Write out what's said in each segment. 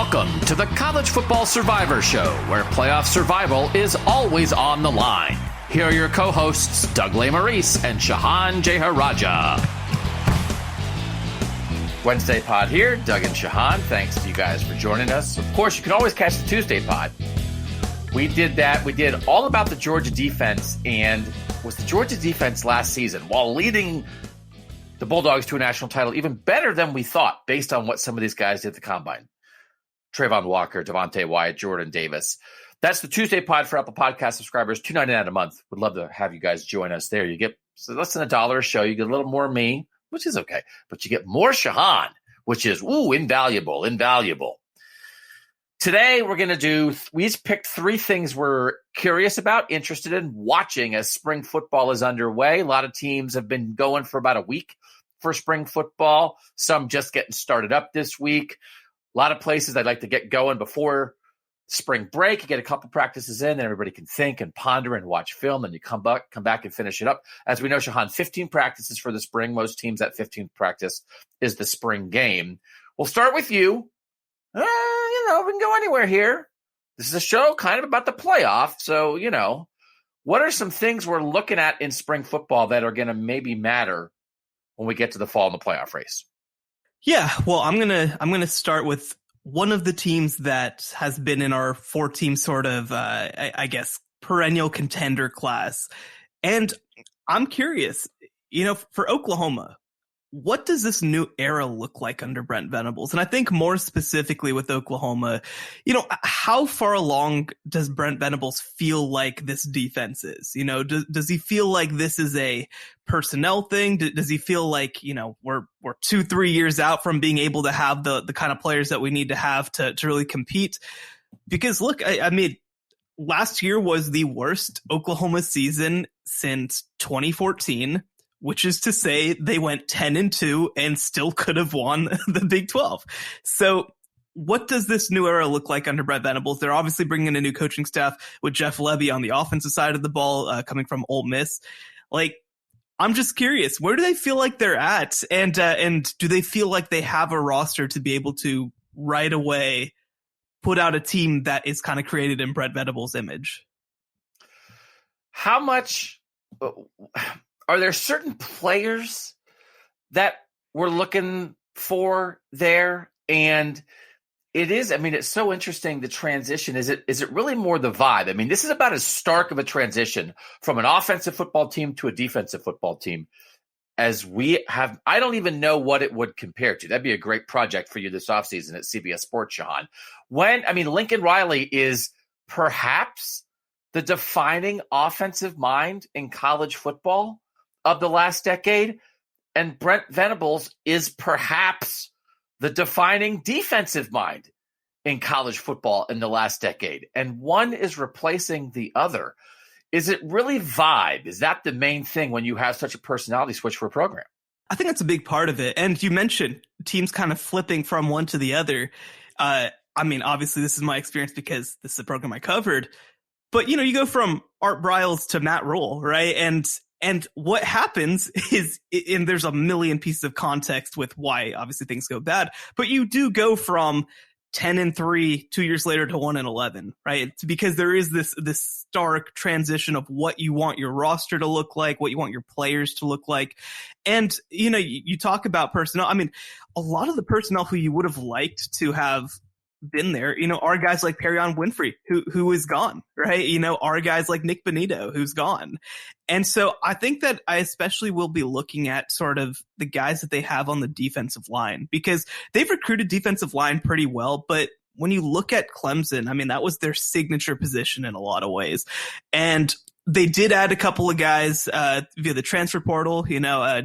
Welcome to the College Football Survivor Show, where playoff survival is always on the line. Here are your co-hosts, Doug Lesmerises and Shehan Jeyarajah. Wednesday pod here, Doug and Shehan. Thanks to you guys for joining us. Of course, you can always catch the Tuesday pod. We did that. We did all about the Georgia defense, and was the Georgia defense last season, while leading the Bulldogs to a national title, even better than we thought, based on what some of these guys did at the Combine. Trayvon Walker, Devontae Wyatt, Jordan Davis. That's the Tuesday pod for Apple Podcast subscribers, $2.99 a month. Would love to have you guys join us there. You get less than $1 a show. You get a little more me, which is okay. But you get more Shehan, which is, invaluable. Today, we just picked three things we're curious about, interested in, watching as spring football is underway. A lot of teams have been going for about a week for spring football. Some just getting started up this week. A lot of places I'd like to get going before spring break. You get a couple practices in, then everybody can think and ponder and watch film, and you come back and finish it up. As we know, Shehan, 15 practices for the spring. Most teams, that 15th practice is the spring game. We'll start with you. We can go anywhere here. This is a show kind of about the playoff. So, what are some things we're looking at in spring football that are going to maybe matter when we get to the fall in the playoff race? Yeah, well, I'm gonna start with one of the teams that has been in our 4-team sort of, I guess, perennial contender class. And I'm curious, for Oklahoma, what does this new era look like under Brent Venables? And I think more specifically with Oklahoma, how far along does Brent Venables feel like this defense is? Does he feel like this is a personnel thing? Does he feel like, we're 2-3 years out from being able to have the kind of players that we need to have to really compete? Because look, I mean, last year was the worst Oklahoma season since 2014. Which is to say they went 10-2 and still could have won the Big 12. So what does this new era look like under Brent Venables? They're obviously bringing in a new coaching staff with Jeff Levy on the offensive side of the ball, coming from Ole Miss. I'm just curious, where do they feel like they're at? And do they feel like they have a roster to be able to right away put out a team that is kind of created in Brent Venables' image? How much... Are there certain players that we're looking for there? And it's so interesting, the transition. Is it really more the vibe? I mean, this is about as stark of a transition from an offensive football team to a defensive football team as we have. I don't even know what it would compare to. That'd be a great project for you this offseason at CBS Sports, Shehan. Lincoln Riley is perhaps the defining offensive mind in college football of the last decade, and Brent Venables is perhaps the defining defensive mind in college football in the last decade, and one is replacing the other. Is it really vibe? Is that the main thing when you have such a personality switch for a program? I think that's a big part of it. And you mentioned teams kind of flipping from one to the other. Obviously this is my experience because this is a program I covered, but you go from Art Briles to Matt Rule, right? And what happens is, and there's a million pieces of context with why obviously things go bad, but you do go from 10-3 2 years later to 1-11, right? It's because there is this stark transition of what you want your roster to look like, what you want your players to look like. And, you talk about personnel. I mean, a lot of the personnel who you would have liked to have been there, are guys like Perion Winfrey, who is gone, right? Are guys like Nick Benito, who's gone. And so I think that I especially will be looking at sort of the guys that they have on the defensive line, because they've recruited defensive line pretty well. But when you look at Clemson, that was their signature position in a lot of ways. And they did add a couple of guys via the transfer portal.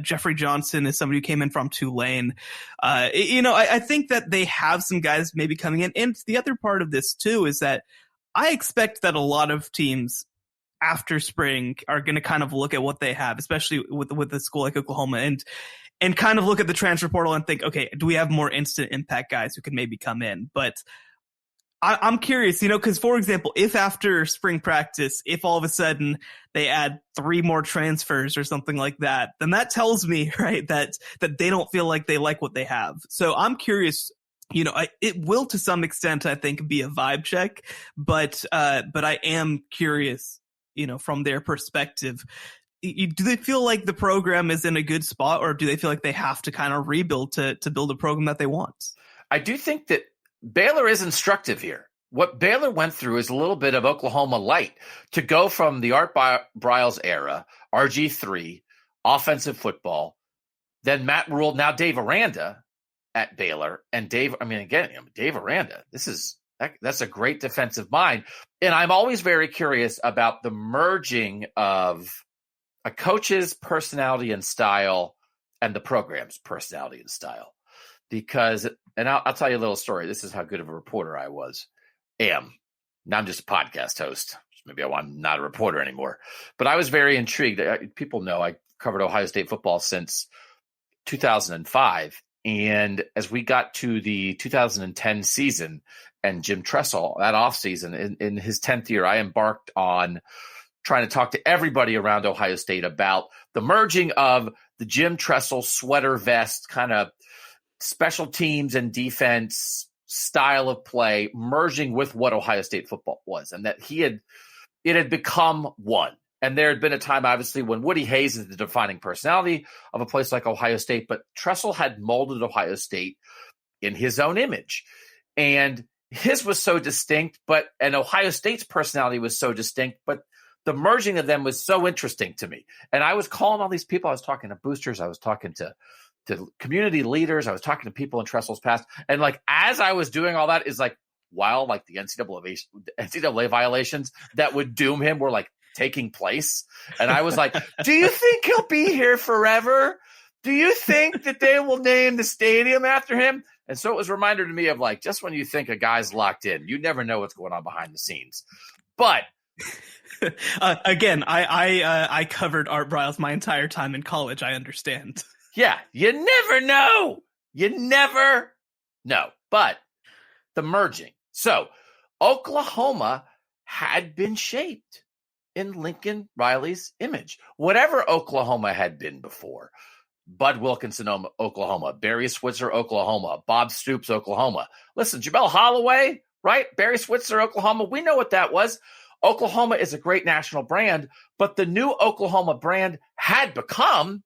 Jeffrey Johnson is somebody who came in from Tulane. I think that they have some guys maybe coming in. And the other part of this, too, is that I expect that a lot of teams after spring are going to kind of look at what they have, especially with a school like Oklahoma, and kind of look at the transfer portal and think, okay, do we have more instant impact guys who can maybe come in? But I'm curious, because, for example, if after spring practice, if all of a sudden they add 3 more transfers or something like that, then that tells me, right, that they don't feel like they like what they have. So I'm curious it will to some extent, I think, be a vibe check, but I am curious, from their perspective, do they feel like the program is in a good spot, or do they feel like they have to kind of rebuild to build a program that they want? I do think that Baylor is instructive here. What Baylor went through is a little bit of Oklahoma light to go from the Art Briles era, RG3, offensive football, then Matt Rule, now Dave Aranda at Baylor. And Dave Aranda, that's a great defensive mind. And I'm always very curious about the merging of a coach's personality and style and the program's personality and style. Because, and I'll tell you a little story. This is how good of a reporter I am. Now I'm just a podcast host. Maybe I'm not a reporter anymore. But I was very intrigued. People know I covered Ohio State football since 2005. And as we got to the 2010 season and Jim Tressel, that offseason, in his 10th year, I embarked on trying to talk to everybody around Ohio State about the merging of the Jim Tressel sweater vest kind of special teams and defense style of play merging with what Ohio State football was, and that it had become one. And there had been a time, obviously, when Woody Hayes is the defining personality of a place like Ohio State, but Tressel had molded Ohio State in his own image. And his was so distinct, and Ohio State's personality was so distinct, but the merging of them was so interesting to me. And I was calling all these people. I was talking to boosters. I was talking to community leaders. I was talking to people in Tressel's past. And as I was doing all that, is while the NCAA violations that would doom him were taking place. And I was like, do you think he'll be here forever? Do you think that they will name the stadium after him? And so it was a reminder to me of just when you think a guy's locked in, you never know what's going on behind the scenes. But again, I covered Art Briles my entire time in college. I understand. Yeah, you never know. But the merging. So Oklahoma had been shaped in Lincoln Riley's image. Whatever Oklahoma had been before. Bud Wilkinson, Oklahoma. Barry Switzer, Oklahoma. Bob Stoops, Oklahoma. Listen, Jamel Holloway, right? Barry Switzer, Oklahoma. We know what that was. Oklahoma is a great national brand, but the new Oklahoma brand had become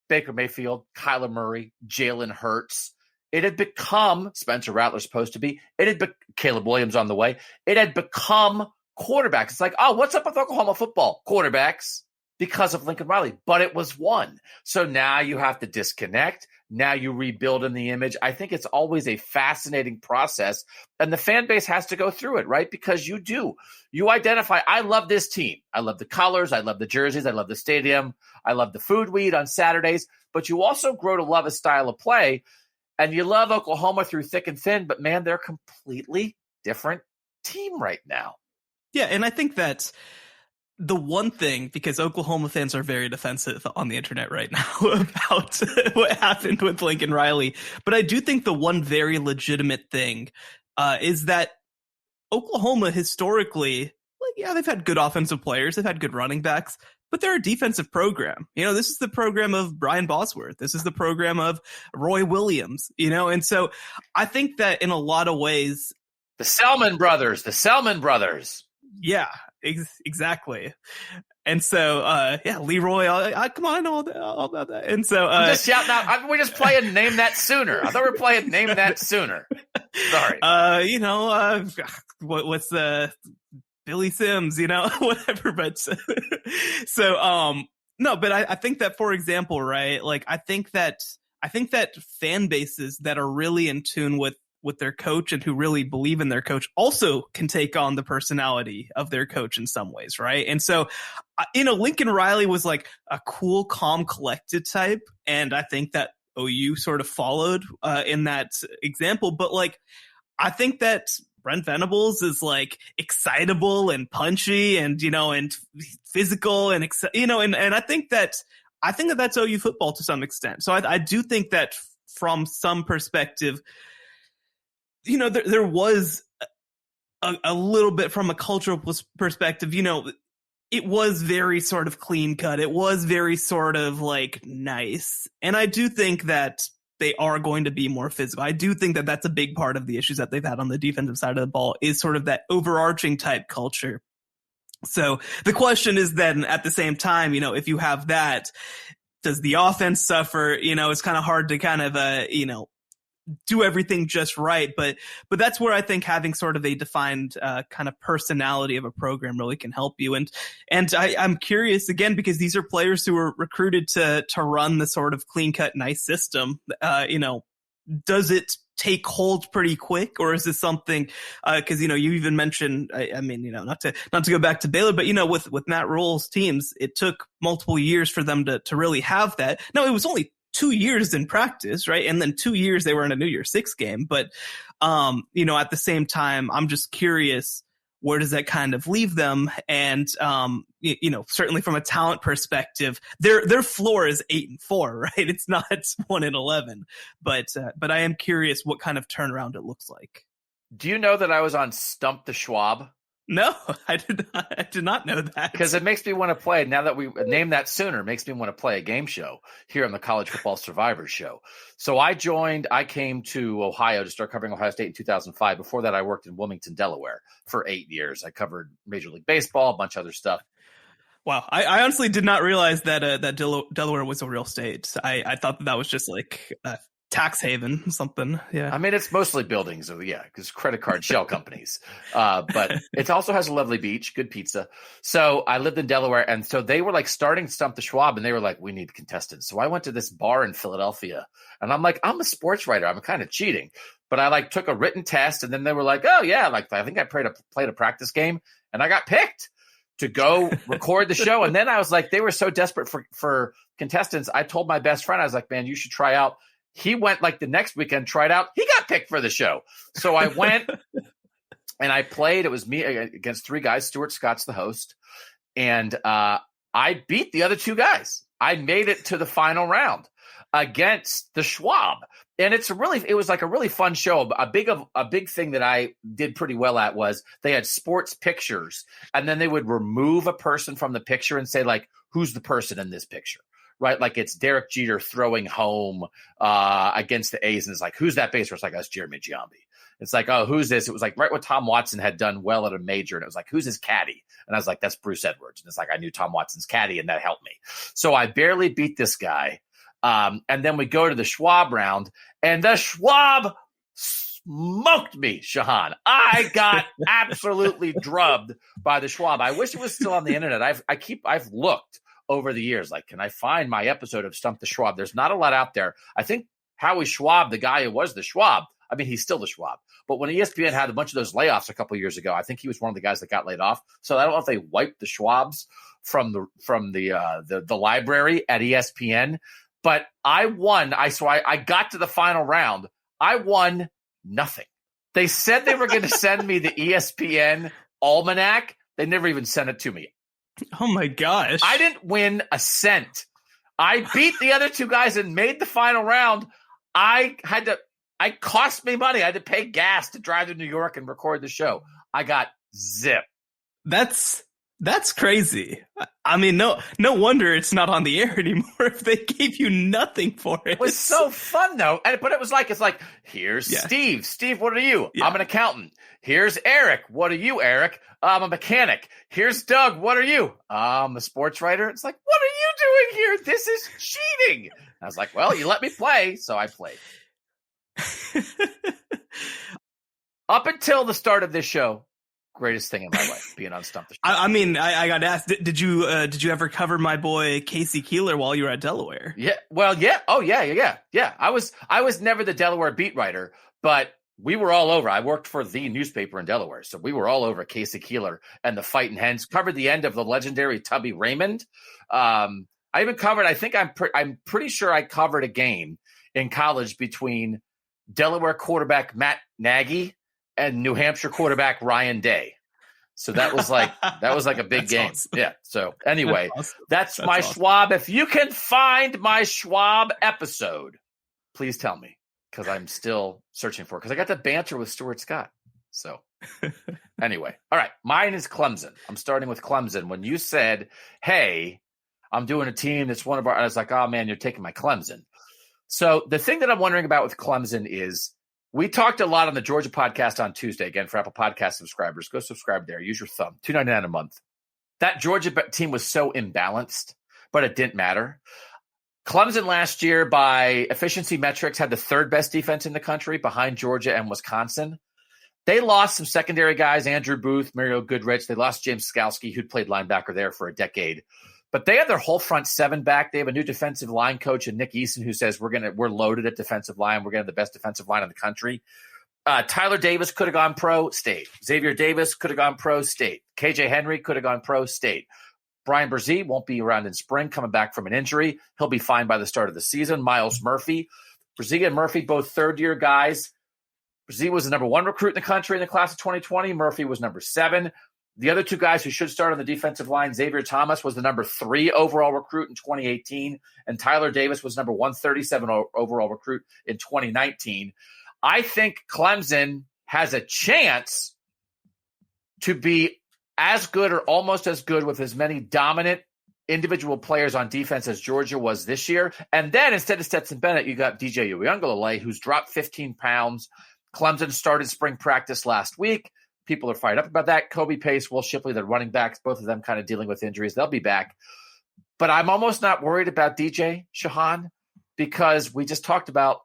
Baker Mayfield, Kyler Murray, Jalen Hurts. It had become Spencer Rattler supposed to be. It had Caleb Williams on the way. It had become quarterbacks. It's what's up with Oklahoma football? Quarterbacks, because of Lincoln Riley. But it was one. So now you have to disconnect. Now you rebuild in the image. I think it's always a fascinating process, and the fan base has to go through it, right? Because you identify, I love this team. I love the colors. I love the jerseys. I love the stadium. I love the food we eat on Saturdays, but you also grow to love a style of play, and you love Oklahoma through thick and thin, but man, they're a completely different team right now. Yeah. And I think that's the one thing, because Oklahoma fans are very defensive on the internet right now about what happened with Lincoln Riley. But I do think the one very legitimate thing is that Oklahoma historically, they've had good offensive players. They've had good running backs, but they're a defensive program. This is the program of Brian Bosworth. This is the program of Roy Williams, and so I think that in a lot of ways, the Selman brothers. Yeah, exactly. And so, Leroy, come on, all about that. And so, I'm just shouting out. We're just playing Name That Sooner. I thought we were playing Name That Sooner. Sorry. What's Billy Sims, whatever. But no, but I think that, for example, right, I think that fan bases that are really in tune with their coach and who really believe in their coach also can take on the personality of their coach in some ways, right? And so, Lincoln Riley was a cool, calm, collected type, and I think that OU sort of followed in that example. But I think that Brent Venables is excitable and punchy and and physical and and I think that that's OU football to some extent. So I do think that from some perspective, there was a little bit from a cultural perspective, it was very sort of clean cut. It was very sort of nice. And I do think that they are going to be more physical. I do think that that's a big part of the issues that they've had on the defensive side of the ball is sort of that overarching type culture. So the question is then at the same time, if you have that, does the offense suffer? It's kind of hard to kind of, do everything just right. But that's where I think having sort of a defined kind of personality of a program really can help you. And I'm curious again, because these are players who are recruited to run the sort of clean cut, nice system. Does it take hold pretty quick, or is this something, cause you even mentioned, I mean, not to go back to Baylor, but with Matt Rule's teams, it took multiple years for them to really have that. No, it was only 2 years in practice, right? And then 2 years they were in a New Year's Six game. But, at the same time, I'm just curious, where does that kind of leave them? And, certainly from a talent perspective, their floor is 8-4, right? It's not 1-11, but I am curious what kind of turnaround it looks like. Do you know that I was on Stump the Schwab? No, I did not know that. Because it makes me want to play, now that we named that sooner, makes me want to play a game show here on the College Football Survivors Show. So I came to Ohio to start covering Ohio State in 2005. Before that, I worked in Wilmington, Delaware for 8 years. I covered Major League Baseball, a bunch of other stuff. Wow. I honestly did not realize that Delaware was a real state. I thought that was just like tax haven, something. Yeah. I mean, it's mostly buildings. So yeah, because credit card shell companies. But it also has a lovely beach, good pizza. So I lived in Delaware. And so they were like starting Stump the Schwab, and they were like, we need contestants. So I went to this bar in Philadelphia, and I'm like, I'm a sports writer. I'm kind of cheating. But I like took a written test, and then they were like, oh yeah, like I think I played a practice game, and I got picked to go record the show. And then I was like, they were so desperate for contestants. I told my best friend, I was like, man, you should try out. He went like the next weekend, tried out. He got picked for the show. So I went and I played. It was me against 3 guys. Stuart Scott's the host. And I beat the other 2 guys. I made it to the final round against the Schwab. And it was like a really fun show. A big thing that I did pretty well at was they had sports pictures, and then they would remove a person from the picture and say, like, who's the person in this picture? Right, like it's Derek Jeter throwing home against the A's, and it's like, who's that baser? It's like, that's Jeremy Giambi. It's like, oh, who's this? It was like right when Tom Watson had done well at a major, and it was like, who's his caddy? And I was like, that's Bruce Edwards. And it's like, I knew Tom Watson's caddy, and that helped me. So I barely beat this guy, and then we go to the Schwab round, and the Schwab smoked me, Shehan. I got absolutely drubbed by the Schwab. I wish it was still on the internet. I've looked over the years, like, can I find my episode of Stump the Schwab? There's not a lot out there. I think Howie Schwab, the guy who was the Schwab, I mean, he's still the Schwab. But when ESPN had a bunch of those layoffs a couple of years ago, I think he was one of the guys that got laid off. So I don't know if they wiped the Schwabs from the library at ESPN. But I won. I got to the final round. I won nothing. They said they were going to send me the ESPN almanac. They never even sent it to me. Oh my gosh. I didn't win a cent. I beat the other 2 guys and made the final round. It cost me money. I had to pay gas to drive to New York and record the show. I got zip. That's crazy. I mean, no wonder it's not on the air anymore if they gave you nothing for it. It was so fun though. But it's like, here's Steve. Steve, what are you? Yeah. I'm an accountant. Here's Eric. What are you, Eric? I'm a mechanic. Here's Doug. What are you? I'm a sports writer. It's like, what are you doing here? This is cheating. I was like, well, you let me play. So I played. Up until the start of this show, greatest thing in my life, being on Stump the Show. I mean, I got asked, did you ever cover my boy Casey Keeler while you were at Delaware? Yeah. Well, yeah. Oh, yeah. I was never the Delaware beat writer, but we were all over. I worked for the newspaper in Delaware, so we were all over Casey Keeler and the Fighting Hens. Covered the end of the legendary Tubby Raymond. I even covered. I think I'm pretty sure I covered a game in college between Delaware quarterback Matt Nagy and New Hampshire quarterback Ryan Day. So that was like a big game. Awesome. Yeah. So anyway, that's my awesome. Schwab. If you can find my Schwab episode, please tell me, because I'm still searching for it. Because I got to banter with Stuart Scott. So anyway, all right. Mine is Clemson. I'm starting with Clemson. When you said, hey, I'm doing a team that's one of our, I was like, oh man, you're taking my Clemson. So the thing that I'm wondering about with Clemson is we talked a lot on the Georgia podcast on Tuesday. Again, for Apple Podcast subscribers, go subscribe there. Use your thumb. $2.99 a month. That Georgia team was so imbalanced, but it didn't matter. Clemson last year, by efficiency metrics, had the third best defense in the country behind Georgia and Wisconsin. They lost some secondary guys, Andrew Booth, Mario Goodrich. They lost James Skalski, who'd played linebacker there for a decade. But they have their whole front seven back. They have a new defensive line coach in Nick Eason who says we're loaded at defensive line. We're getting the best defensive line in the country. Tyler Davis could have gone pro, state. Xavier Davis could have gone pro, state. KJ Henry could have gone pro, state. Brian Brzee won't be around in spring, coming back from an injury. He'll be fine by the start of the season. Miles Murphy. Brzee and Murphy, both third-year guys. Brzee was the number 1 recruit in the country in the class of 2020. Murphy was number 7. The other 2 guys who should start on the defensive line, Xavier Thomas was the number 3 overall recruit in 2018, and Tyler Davis was number 137 overall recruit in 2019. I think Clemson has a chance to be as good or almost as good with as many dominant individual players on defense as Georgia was this year. And then instead of Stetson Bennett, you got DJ Uiagalelei, who's dropped 15 pounds. Clemson started spring practice last week. People are fired up about that. Kobe Pace, Will Shipley, the running backs, both of them kind of dealing with injuries. They'll be back. But I'm almost not worried about DJ Shehan because we just talked about,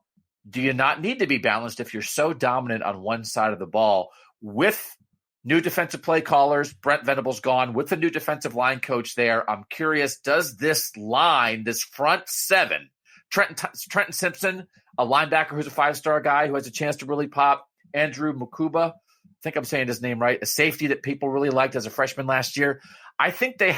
do you not need to be balanced if you're so dominant on one side of the ball with new defensive play callers? Brent Venables gone with the new defensive line coach there. I'm curious, does this line, this front seven, Trenton Simpson, a linebacker who's a 5-star guy who has a chance to really pop, Andrew Mukuba, I think I'm saying his name right, a safety that people really liked as a freshman last year. I think they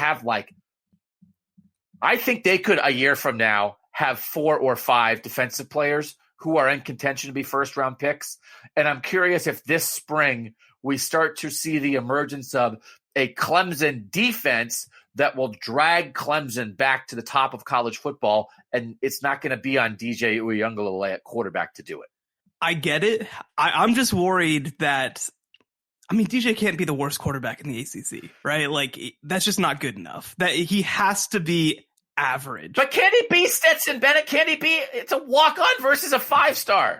could a year from now have 4 or 5 defensive players who are in contention to be first-round picks. And I'm curious if this spring we start to see the emergence of a Clemson defense that will drag Clemson back to the top of college football, and it's not going to be on DJ Uiagalelei at quarterback to do it. I get it. I'm just worried that, DJ can't be the worst quarterback in the ACC, right? Like, that's just not good enough. That he has to be average. But can he be Stetson Bennett? Can he be? It's a walk-on versus a 5-star.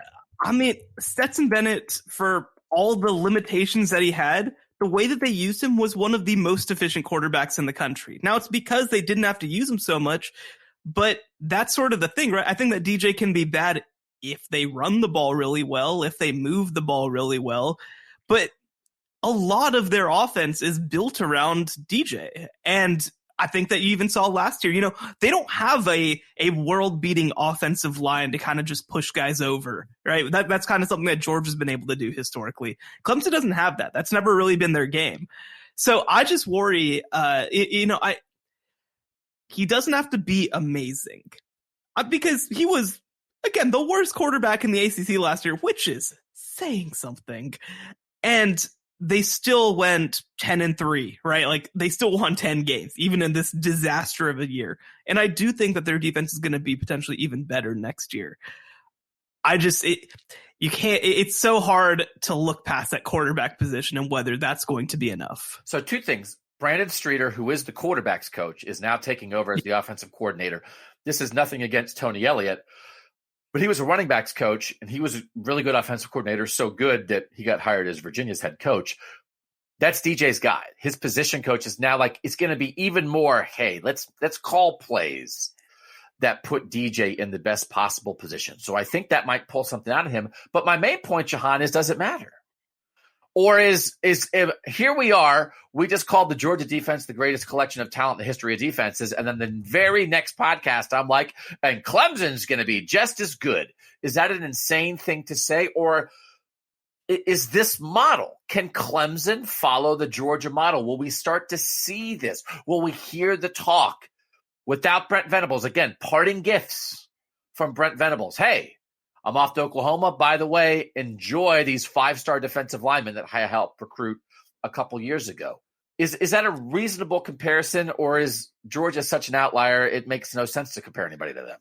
Stetson Bennett, for all the limitations that he had, the way that they used him was one of the most efficient quarterbacks in the country. Now, it's because they didn't have to use him so much, but that's sort of the thing, right? I think that DJ can be bad if they run the ball really well, if they move the ball really well, but a lot of their offense is built around DJ. And I think that you even saw last year, they don't have a world-beating offensive line to kind of just push guys over, right? That's kind of something that Georgia's been able to do historically. Clemson doesn't have that. That's never really been their game. So I just worry, he doesn't have to be amazing because he was, again, the worst quarterback in the ACC last year, which is saying something. And they still went 10-3, right? Like, they still won 10 games, even in this disaster of a year. And I do think that their defense is going to be potentially even better next year. It's so hard to look past that quarterback position and whether that's going to be enough. So 2 things. Brandon Streeter, who is the quarterback's coach, is now taking over as the offensive coordinator. This is nothing against Tony Elliott, but he was a running backs coach, and he was a really good offensive coordinator, so good that he got hired as Virginia's head coach. That's DJ's guy. His position coach is now it's going to be even more, hey, let's call plays that put DJ in the best possible position. So I think that might pull something out of him. But my main point, Shehan, is, does it matter? Or is here we are, we just called the Georgia defense the greatest collection of talent in the history of defenses, and then the very next podcast I'm like, and Clemson's going to be just as good. Is that an insane thing to say? Or is this model? Can Clemson follow the Georgia model? Will we start to see this? Will we hear the talk without Brent Venables? Again, parting gifts from Brent Venables. Hey, I'm off to Oklahoma. By the way, enjoy these 5-star defensive linemen that I helped recruit a couple years ago. Is that a reasonable comparison, or is Georgia such an outlier it makes no sense to compare anybody to them?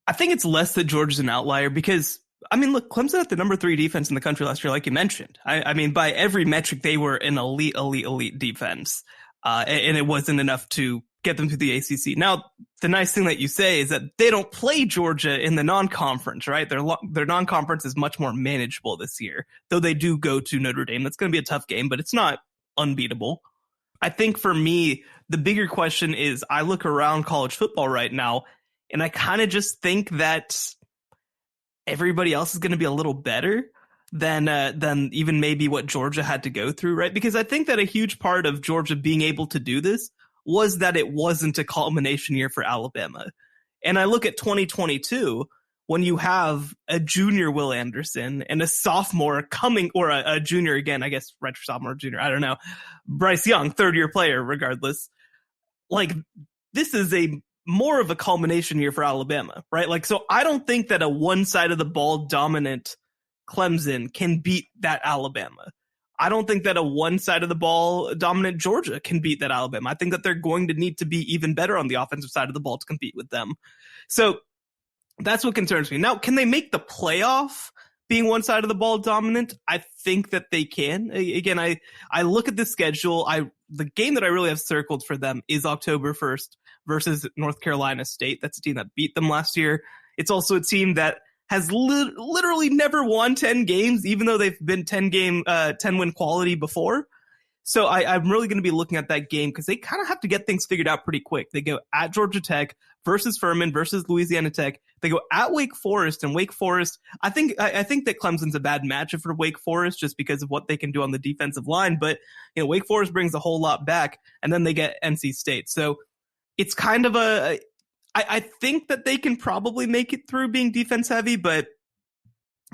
I think it's less that Georgia's an outlier because, look, Clemson had the number 3 defense in the country last year, like you mentioned. By every metric, they were an elite defense, and it wasn't enough to get them to the ACC. Now, the nice thing that you say is that they don't play Georgia in the non-conference, right? Their non-conference is much more manageable this year, though they do go to Notre Dame. That's going to be a tough game, but it's not unbeatable. I think for me, the bigger question is I look around college football right now, and I kind of just think that everybody else is going to be a little better than even maybe what Georgia had to go through, right? Because I think that a huge part of Georgia being able to do this was that it wasn't a culmination year for Alabama. And I look at 2022, when you have a junior Will Anderson and a sophomore coming, or a junior again, I guess, right for sophomore, junior, I don't know, Bryce Young, third-year player, regardless. Like, this is a more of a culmination year for Alabama, right? Like, so I don't think that a one-side-of-the-ball dominant Clemson can beat that Alabama. I don't think that a one-side-of-the-ball dominant Georgia can beat that Alabama. I think that they're going to need to be even better on the offensive side of the ball to compete with them. So that's what concerns me. Now, can they make the playoff being one side of the ball dominant? I think that they can. Again, I look at the schedule. The game that I really have circled for them is October 1st versus North Carolina State. That's a team that beat them last year. It's also a team that has literally never won 10 games, even though they've been 10-win quality before. So I'm really going to be looking at that game because they kind of have to get things figured out pretty quick. They go at Georgia Tech versus Furman versus Louisiana Tech. They go at Wake Forest, and Wake Forest, I think that Clemson's a bad matchup for Wake Forest just because of what they can do on the defensive line. But Wake Forest brings a whole lot back, and then they get NC State. So it's kind of I think that they can probably make it through being defense heavy, but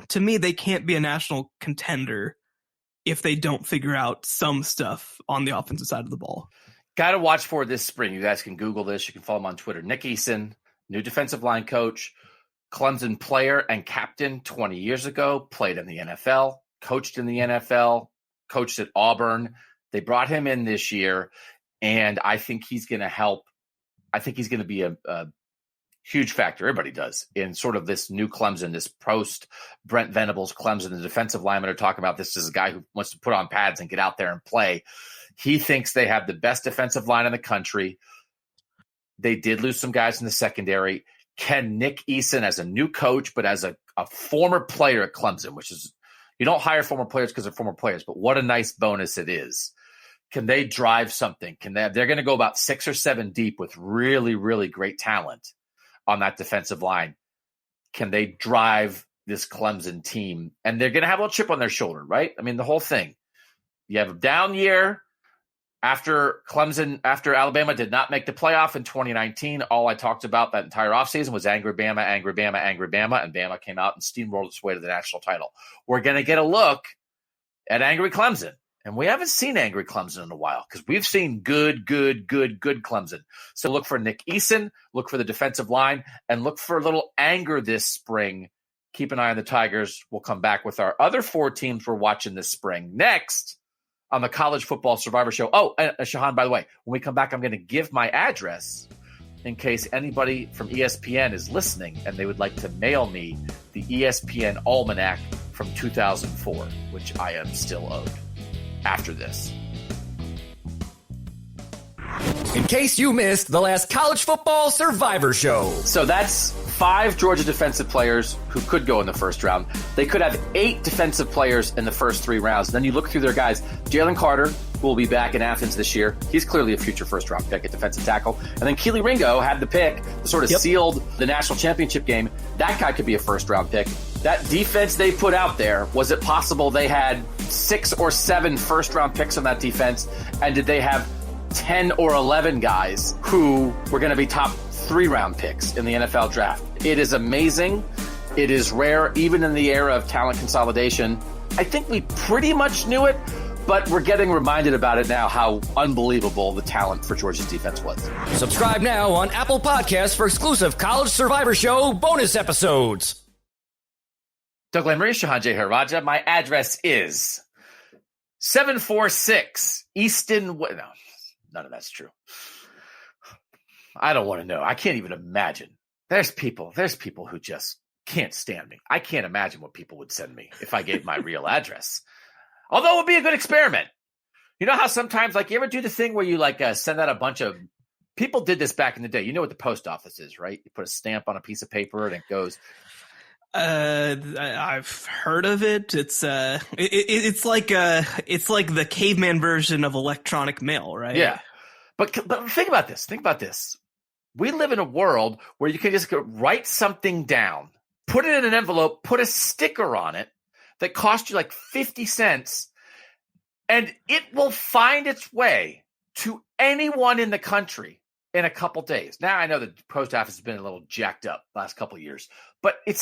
to me, they can't be a national contender if they don't figure out some stuff on the offensive side of the ball. Got to watch for this spring. You guys can Google this. You can follow him on Twitter. Nick Eason, new defensive line coach, Clemson player and captain 20 years ago, played in the NFL, coached in the NFL, coached at Auburn. They brought him in this year, and I think he's going to help. I think he's going to be a huge factor. Everybody does in sort of this new Clemson, this post Brent Venables Clemson. The defensive linemen are talking about this as a guy who wants to put on pads and get out there and play. He thinks they have the best defensive line in the country. They did lose some guys in the secondary. Can Nick Eason, as a new coach, but as a former player at Clemson, which is, you don't hire former players because they're former players, but what a nice bonus it is. Can they drive something? They're going to go about 6 or 7 deep with really, really great talent on that defensive line. Can they drive this Clemson team? And they're going to have a little chip on their shoulder, right? I mean, the whole thing. You have a down year after Alabama did not make the playoff in 2019. All I talked about that entire offseason was angry Bama, angry Bama, angry Bama, and Bama came out and steamrolled its way to the national title. We're going to get a look at angry Clemson. And we haven't seen angry Clemson in a while because we've seen good Clemson. So look for Nick Eason, look for the defensive line, and look for a little anger this spring. Keep an eye on the Tigers. We'll come back with our other 4 teams we're watching this spring. Next on the College Football Survivor Show. Oh, and Shehan, by the way, when we come back, I'm going to give my address in case anybody from ESPN is listening and they would like to mail me the ESPN Almanac from 2004, which I am still owed. After this. In case you missed the last College Football Survivor Show. So that's 5 Georgia defensive players who could go in the first round. They could have 8 defensive players in the first 3 rounds. Then you look through their guys. Jalen Carter, who will be back in Athens this year. He's clearly a future first-round pick at defensive tackle. And then Keely Ringo had the pick that sort of sealed the national championship game. That guy could be a first-round pick. That defense they put out there, was it possible they had 6 or 7 first-round picks on that defense? And did they have 10 or 11 guys who were going to be top 3-round picks in the NFL draft? It is amazing. It is rare, even in the era of talent consolidation. I think we pretty much knew it, but we're getting reminded about it now, how unbelievable the talent for Georgia's defense was. Subscribe now on Apple Podcasts for exclusive College Survivor Show bonus episodes. Doug Lesmerises, Shehan Jeyarajah. My address is 746 Easton. No, none of that's true. I don't want to know. I can't even imagine. There's people who just can't stand me. I can't imagine what people would send me if I gave my real address. Although it would be a good experiment. You know how sometimes, like, you ever do the thing where you send out a bunch of People did this back in the day. You know what the post office is, right? You put a stamp on a piece of paper and it goes. I've heard of it. It's like the caveman version of electronic mail, right? Yeah. But think about this. Think about this. We live in a world where you can just write something down, put it in an envelope, put a sticker on it that costs you like 50 cents, and it will find its way to anyone in the country in a couple days. Now, I know the post office has been a little jacked up last couple of years, but it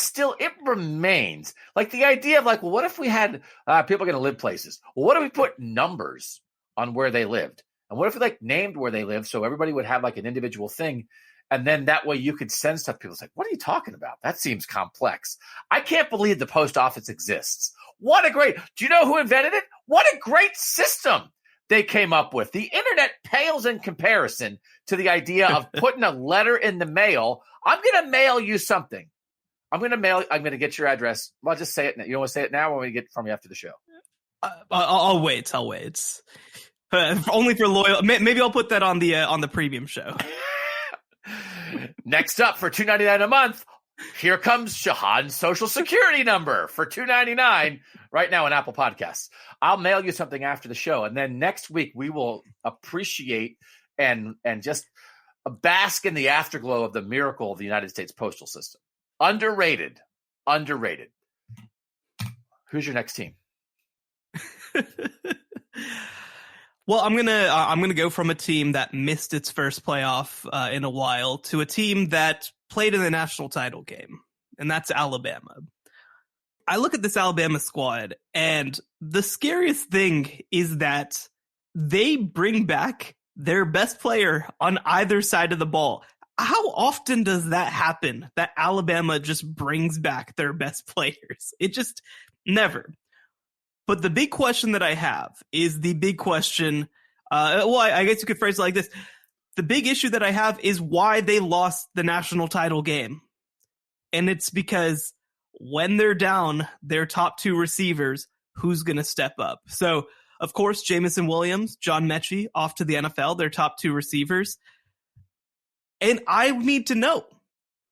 remains like the idea of like, well, what if we had people going to live places? Well, what if we put numbers on where they lived? And what if we like named where they live so everybody would have like an individual thing? And then that way you could send stuff to people. It's like, what are you talking about? That seems complex. I can't believe the post office exists. Do you know who invented it? What a great system they came up with. The internet pales in comparison to the idea of putting a letter in the mail. I'm going to mail you something. I'm going to get your address. Well, I'll just say it now. You don't want to say it now, or want me to get it from you after the show? I'll wait. Only for loyal. Maybe I'll put that on the premium show. Next up for $2.99 a month, here comes Shehan's social security number for $2.99 right now on Apple Podcasts. I'll mail you something after the show, and then next week we will appreciate and just bask in the afterglow of the miracle of the United States postal system. Underrated. Who's your next team? Well, I'm gonna go from a team that missed its first playoff in a while to a team that played in the national title game, and that's Alabama. I look at this Alabama squad, and the scariest thing is that they bring back their best player on either side of the ball. How often does that happen, that Alabama just brings back their best players? It just never. But the big question that I have is the big question. I guess you could phrase it like this. The big issue that I have is why they lost the national title game. And it's because when they're down their top two receivers, who's going to step up? So, of course, Jamison Williams, John Mechie, off to the NFL, their top two receivers. And I need to know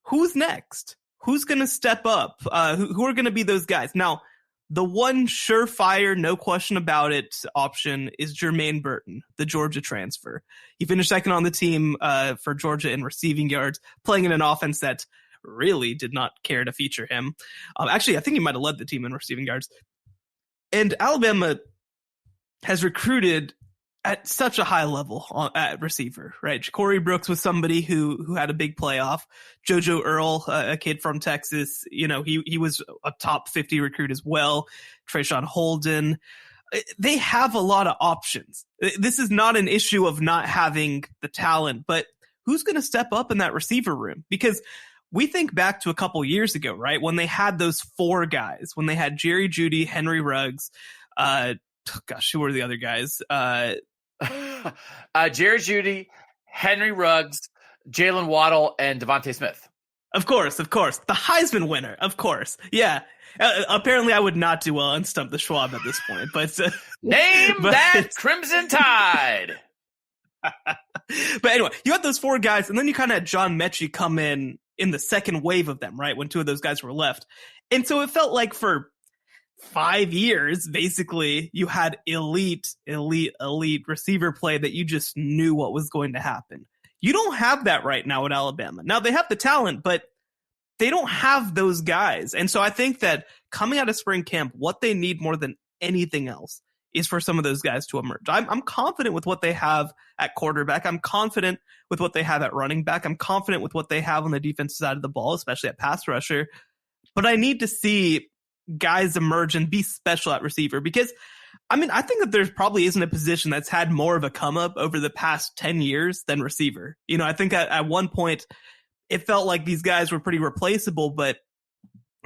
who's next. Who's going to step up? Who are going to be those guys? Now, the one surefire, no question about it option is Jermaine Burton, the Georgia transfer. He finished second on the team for Georgia in receiving yards, playing in an offense that really did not care to feature him. Actually, I think he might have led the team in receiving yards. And Alabama has recruited at such a high level at receiver, right? Corey Brooks was somebody who had a big playoff. JoJo Earl, a kid from Texas, he was a top 50 recruit as well. Trayshawn Holden. They have a lot of options. This is not an issue of not having the talent, but who's going to step up in that receiver room? Because we think back to a couple years ago, right? When they had those four guys, when they had Jerry Jeudy, Henry Ruggs, who were the other guys? Jerry Jeudy, Henry Ruggs, Jalen Waddle, and Devontae Smith. Of course. The Heisman winner, of course. Yeah. Apparently I would not do well on Stump the Schwab at this point, but name that Crimson Tide. But anyway, you had those four guys, and then you kind of had John Mechie come in the second wave of them, right? When two of those guys were left. And so it felt like for 5 years, basically, you had elite receiver play that you just knew what was going to happen. You don't have that right now at Alabama. Now, they have the talent, but they don't have those guys. And so I think that coming out of spring camp, what they need more than anything else is for some of those guys to emerge. I'm confident with what they have at quarterback. I'm confident with what they have at running back. I'm confident with what they have on the defensive side of the ball, especially at pass rusher. But I need to see guys emerge and be special at receiver, because I think that there probably isn't a position that's had more of a come up over the past 10 years than receiver. I think at one point it felt like these guys were pretty replaceable, but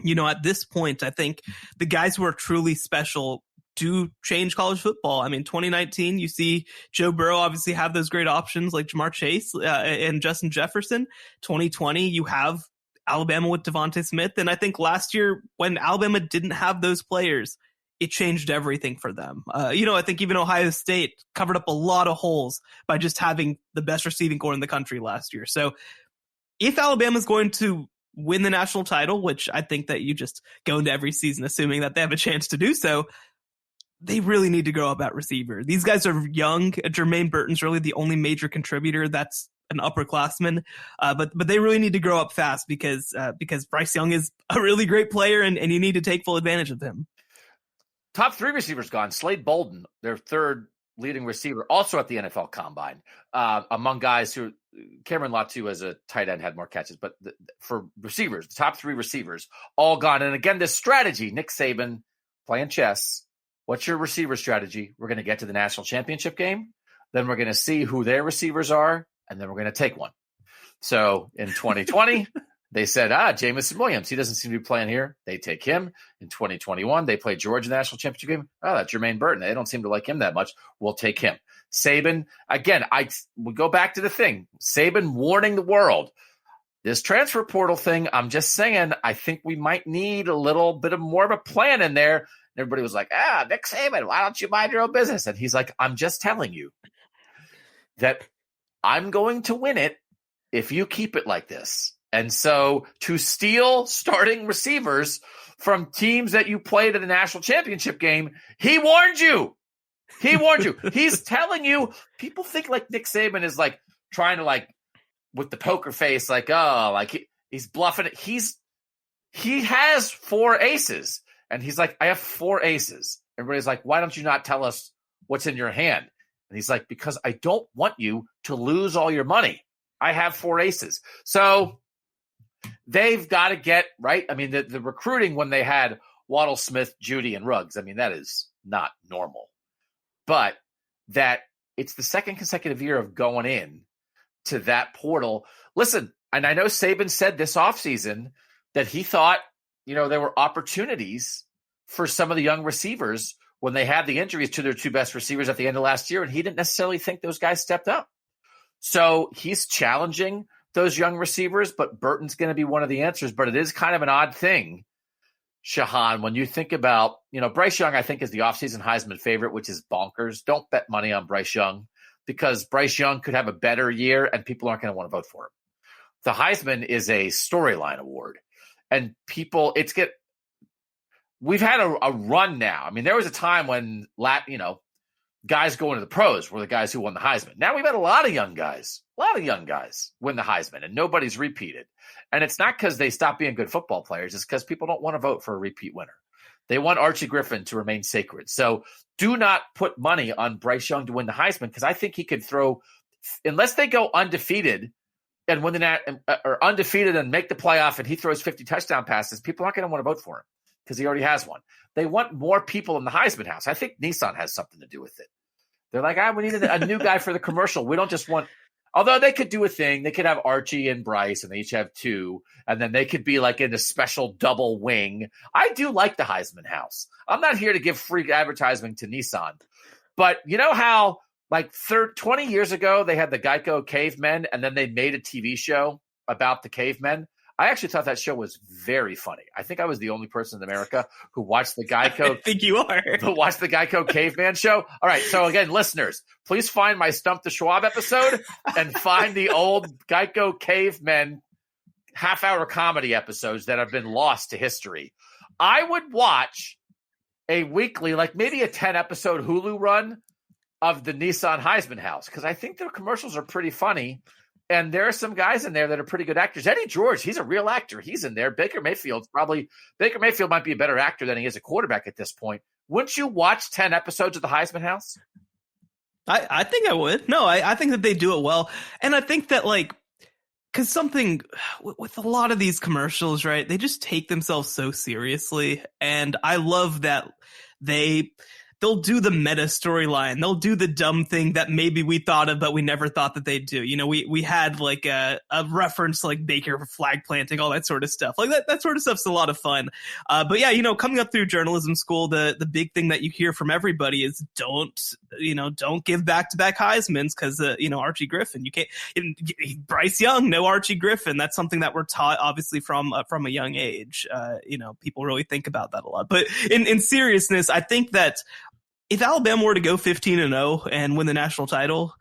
at this point, I think the guys who are truly special do change college football. 2019, you see Joe Burrow obviously have those great options like Jamar Chase and Justin Jefferson. 2020, you have Alabama with Devontae Smith. And I think last year when Alabama didn't have those players, it changed everything for them. I think even Ohio State covered up a lot of holes by just having the best receiving core in the country last year. So if Alabama's going to win the national title, which I think that you just go into every season assuming that they have a chance to do so, they really need to grow up at receiver. These guys are young. Jermaine Burton's really the only major contributor that's an upperclassman, but they really need to grow up fast because Bryce Young is a really great player, and you need to take full advantage of him. Top 3 receivers gone. Slade Bolden, their third leading receiver, also at the NFL Combine. Among guys who, Cameron Latu as a tight end had more catches, but for receivers, the top 3 receivers all gone. And again, this strategy, Nick Saban playing chess. What's your receiver strategy? We're going to get to the national championship game. Then we're going to see who their receivers are. And then we're going to take one. So in 2020, they said, Jamison Williams, he doesn't seem to be playing here. They take him. In 2021, they play Georgia in the national championship game. That's Jermaine Burton. They don't seem to like him that much. We'll take him. Saban, again, we go back to the thing. Saban warning the world. This transfer portal thing, I'm just saying, I think we might need a little bit of more of a plan in there. And everybody was like, Nick Saban, why don't you mind your own business? And he's like, I'm just telling you that I'm going to win it if you keep it like this. And so to steal starting receivers from teams that you played in the national championship game, he warned you. He warned you. He's telling you, people think like Nick Saban is like trying to like with the poker face, like, he's bluffing it. He has 4 aces. And he's like, I have 4 aces. Everybody's like, why don't you not tell us what's in your hand? And he's like, because I don't want you to lose all your money. I have 4 aces. So they've got to get right. I mean, the recruiting when they had Waddle, Smith, Judy, and Ruggs, I mean, that is not normal. But that it's the second consecutive year of going in to that portal. Listen, and I know Saban said this offseason that he thought, there were opportunities for some of the young receivers when they had the injuries to their 2 best receivers at the end of last year, and he didn't necessarily think those guys stepped up. So he's challenging those young receivers, but Burton's going to be one of the answers. But it is kind of an odd thing, Shehan, when you think about, Bryce Young, I think, is the offseason Heisman favorite, which is bonkers. Don't bet money on Bryce Young because Bryce Young could have a better year and people aren't going to want to vote for him. The Heisman is a storyline award, and we've had a run now. I mean, there was a time when, guys going to the pros were the guys who won the Heisman. Now we've had a lot of young guys win the Heisman, and nobody's repeated. And it's not because they stopped being good football players. It's because people don't want to vote for a repeat winner. They want Archie Griffin to remain sacred. So do not put money on Bryce Young to win the Heisman because I think he could throw, unless they go undefeated and win or undefeated and make the playoff and he throws 50 touchdown passes, people aren't going to want to vote for him because he already has one. They want more people in the Heisman house. I think Nissan has something to do with it. They're like, we need a new guy for the commercial. We don't just want, although they could do a thing. They could have Archie and Bryce, and they each have 2, and then they could be like in a special double wing. I do like the Heisman house. I'm not here to give free advertising to Nissan. But you know how like 20 years ago they had the Geico cavemen, and then they made a TV show about the cavemen? I actually thought that show was very funny. I think I was the only person in America who watched the Geico. I think you are. Who watched the Geico Caveman show. All right. So again, listeners, please find my Stump the Schwab episode and find the old Geico Cavemen half-hour comedy episodes that have been lost to history. I would watch a weekly, like maybe a 10-episode Hulu run of the Nissan Heisman house because I think their commercials are pretty funny. And there are some guys in there that are pretty good actors. Eddie George, he's a real actor. He's in there. Baker Mayfield might be a better actor than he is a quarterback at this point. Wouldn't you watch 10 episodes of the Heisman house? I think I would. No, I think that they do it well. And I think that because something with a lot of these commercials, right, they just take themselves so seriously. And I love that they they'll do the meta storyline. They'll do the dumb thing that maybe we thought of, but we never thought that they'd do. You know, we had like a reference to like Baker flag planting, all that sort of stuff. Like that sort of stuff's a lot of fun. But yeah, you know, coming up through journalism school, the big thing that you hear from everybody is don't give back-to-back Heismans because, Archie Griffin, you can't, Bryce Young, no Archie Griffin. That's something that we're taught obviously from a young age. People really think about that a lot. But in seriousness, I think that if Alabama were to go 15-0 and win the national title,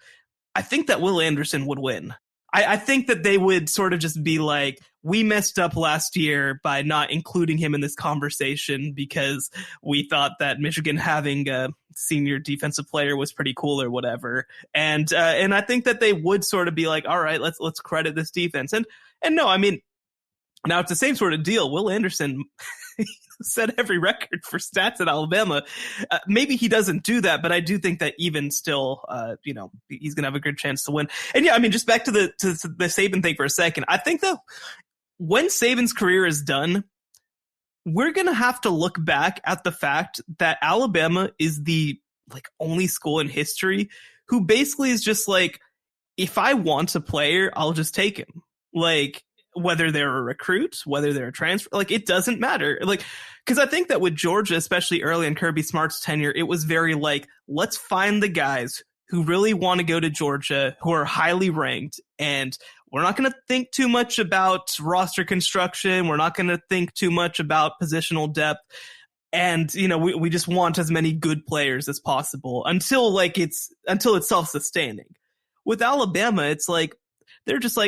I think that Will Anderson would win. I think that they would sort of just be like, we messed up last year by not including him in this conversation because we thought that Michigan having a senior defensive player was pretty cool or whatever. And I think that they would sort of be like, all right, let's credit this defense. And no, I mean, now it's the same sort of deal. Will Anderson set every record for stats at Alabama. Maybe he doesn't do that, but I do think that even still, he's going to have a good chance to win. And yeah, I mean, just back to the Saban thing for a second. I think that when Saban's career is done, we're going to have to look back at the fact that Alabama is the only school in history who basically is just like, if I want a player, I'll just take him. Whether they're a recruit, whether they're a transfer, it doesn't matter. Because I think that with Georgia, especially early in Kirby Smart's tenure, it was very let's find the guys who really want to go to Georgia, who are highly ranked, and we're not going to think too much about roster construction. We're not going to think too much about positional depth. And, we just want as many good players as possible until it's self-sustaining. With Alabama, it's they're just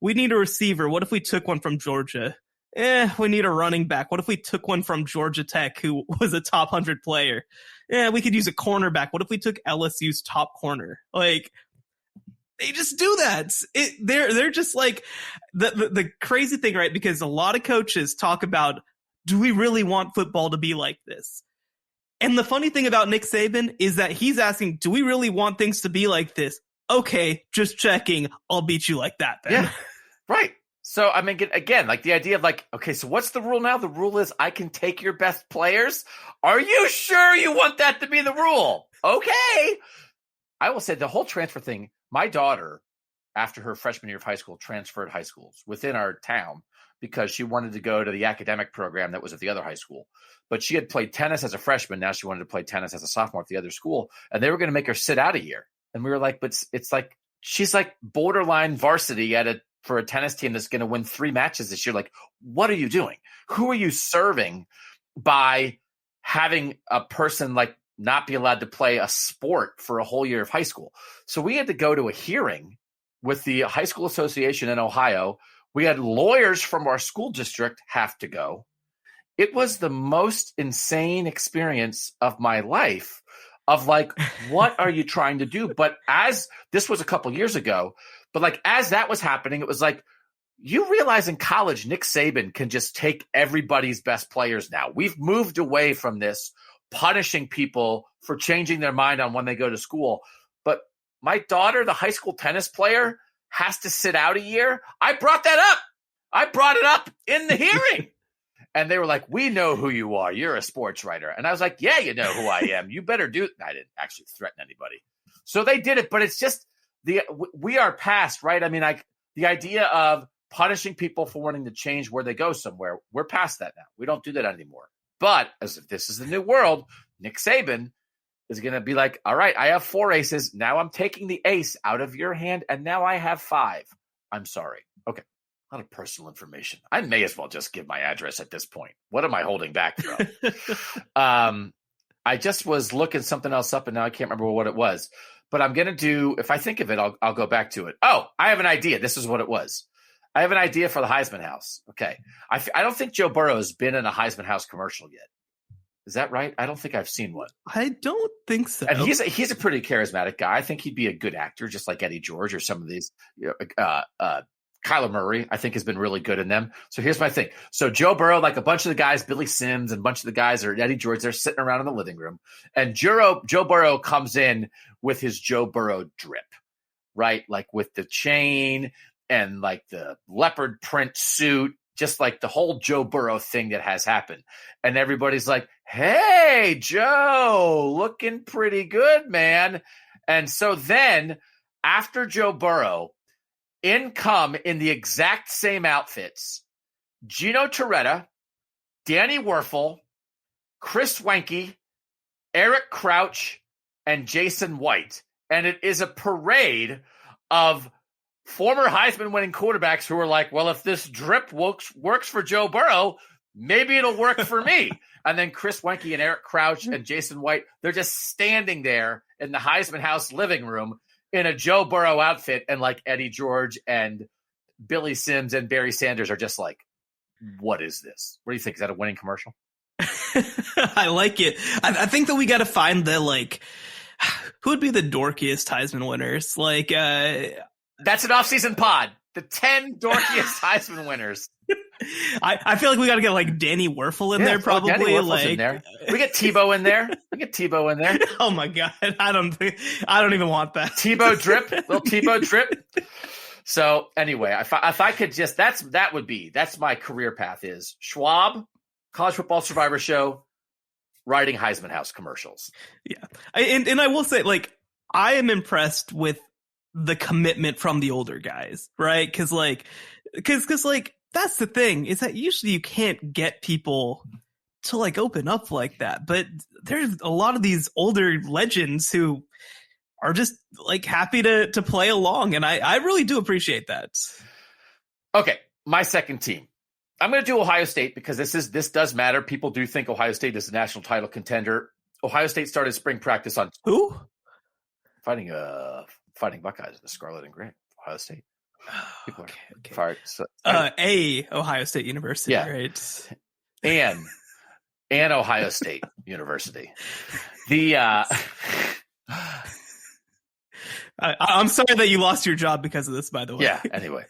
we need a receiver. What if we took one from Georgia? We need a running back. What if we took one from Georgia Tech who was a top 100 player? We could use a cornerback. What if we took LSU's top corner? They just do that. They're just the crazy thing, right? Because a lot of coaches talk about, do we really want football to be like this? And the funny thing about Nick Saban is that he's asking, do we really want things to be like this? Okay, just checking. I'll beat you like that then. Yeah, right. So, I mean, again, the idea of okay, so what's the rule now? The rule is I can take your best players. Are you sure you want that to be the rule? Okay. I will say the whole transfer thing, my daughter, after her freshman year of high school, transferred high schools within our town because she wanted to go to the academic program that was at the other high school. But she had played tennis as a freshman. Now she wanted to play tennis as a sophomore at the other school. And they were going to make her sit out a year. And we were like, but it's she's borderline varsity for a tennis team that's going to win 3 matches this year. What are you doing? Who are you serving by having a person not be allowed to play a sport for a whole year of high school? So we had to go to a hearing with the high school association in Ohio. We had lawyers from our school district have to go. It was the most insane experience of my life. Of what are you trying to do? But as this was a couple years ago, but as that was happening, it was you realize in college, Nick Saban can just take everybody's best players now. We've moved away from this punishing people for changing their mind on when they go to school. But my daughter, the high school tennis player, has to sit out a year. I brought that up. I brought it up in the hearing. And they were like, we know who you are. You're a sports writer. And I was like, yeah, you know who I am. You better do it. I didn't actually threaten anybody. So they did it. But it's just we are past, right? I mean, the idea of punishing people for wanting to change where they go somewhere, we're past that now. We don't do that anymore. But as if this is the new world, Nick Saban is going to be like, all right, I have 4 aces. Now I'm taking the ace out of your hand. And now I have 5. I'm sorry. Okay. A lot of personal information. I may as well just give my address at this point. What am I holding back from? I just was looking something else up and now I can't remember what it was. But I'm going to do, if I think of it, I'll go back to it. Oh, I have an idea. This is what it was. I have an idea for the Heisman House. Okay. I don't think Joe Burrow's been in a Heisman House commercial yet. Is that right? I don't think I've seen one. I don't think so. And he's a pretty charismatic guy. I think he'd be a good actor, just like Eddie George or some of these, Kyler Murray, I think, has been really good in them. So here's my thing. So Joe Burrow, a bunch of the guys, Billy Sims and a bunch of the guys are Eddie George, they're sitting around in the living room. And Joe Burrow comes in with his Joe Burrow drip, right? With the chain and the leopard print suit, just like the whole Joe Burrow thing that has happened. And everybody's like, hey, Joe, looking pretty good, man. And so then after Joe Burrow, in come in the exact same outfits, Gino Torretta, Danny Werfel, Chris Wenke, Eric Crouch, and Jason White. And it is a parade of former Heisman-winning quarterbacks who are like, well, if this drip works for Joe Burrow, maybe it'll work for me. And then Chris Wenke and Eric Crouch and Jason White, they're just standing there in the Heisman House living room in a Joe Burrow outfit. And like Eddie George and Billy Sims and Barry Sanders are just like, what is this? What do you think? Is that a winning commercial? I like it. I think that we got to find the, like, who would be the dorkiest Heisman winners? Like, that's an off-season pod. The 10 dorkiest Heisman winners. I feel like we got to get like Danny Werfel in there, probably. Danny Werfel's like in there. We get Tebow in there. Oh my god, I don't even want that. Tebow drip, little Tebow drip. So anyway, if I could just, that's my career path is Schwab, College Football Survivor Show, writing Heisman House commercials. Yeah, and I will say, like, I am impressed with the commitment from the older guys, right? Because that's the thing, is that usually you can't get people to like open up like that. But there's a lot of these older legends who are just like happy to play along. And I really do appreciate that. Okay. My second team. I'm going to do Ohio State because this does matter. People do think Ohio State is a national title contender. Ohio State started spring practice on who? Fighting Buckeyes, the Scarlet and Gray, Ohio State. People are fired. So, a Ohio State University, right? And Ohio State University. I'm sorry that you lost your job because of this, by the way. Yeah. Anyway,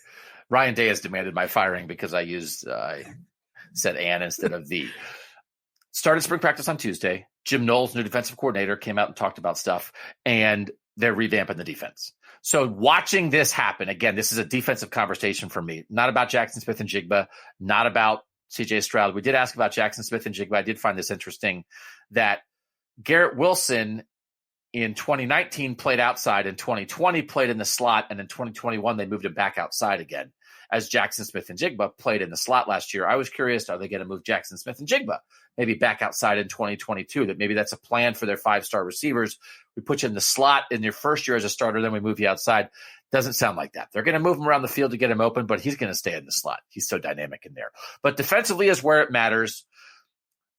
Ryan Day has demanded my firing because I said "and" instead of "the." Started spring practice on Tuesday. Jim Knowles, new defensive coordinator, came out and talked about stuff, and they're revamping the defense. So watching this happen, again, this is a defensive conversation for me, not about Jackson Smith and Jigba, not about CJ Stroud. We did ask about Jackson Smith and Jigba. I did find this interesting that Garrett Wilson in 2019 played outside, in 2020 played in the slot, and in 2021 they moved him back outside again as Jackson Smith and Jigba played in the slot last year. I was curious, are they going to move Jackson Smith and Jigba maybe back outside in 2022? That maybe that's a plan for their 5-star receivers. We put you in the slot in your first year as a starter, then we move you outside. Doesn't sound like that. They're going to move him around the field to get him open, but he's going to stay in the slot. He's so dynamic in there. But defensively is where it matters.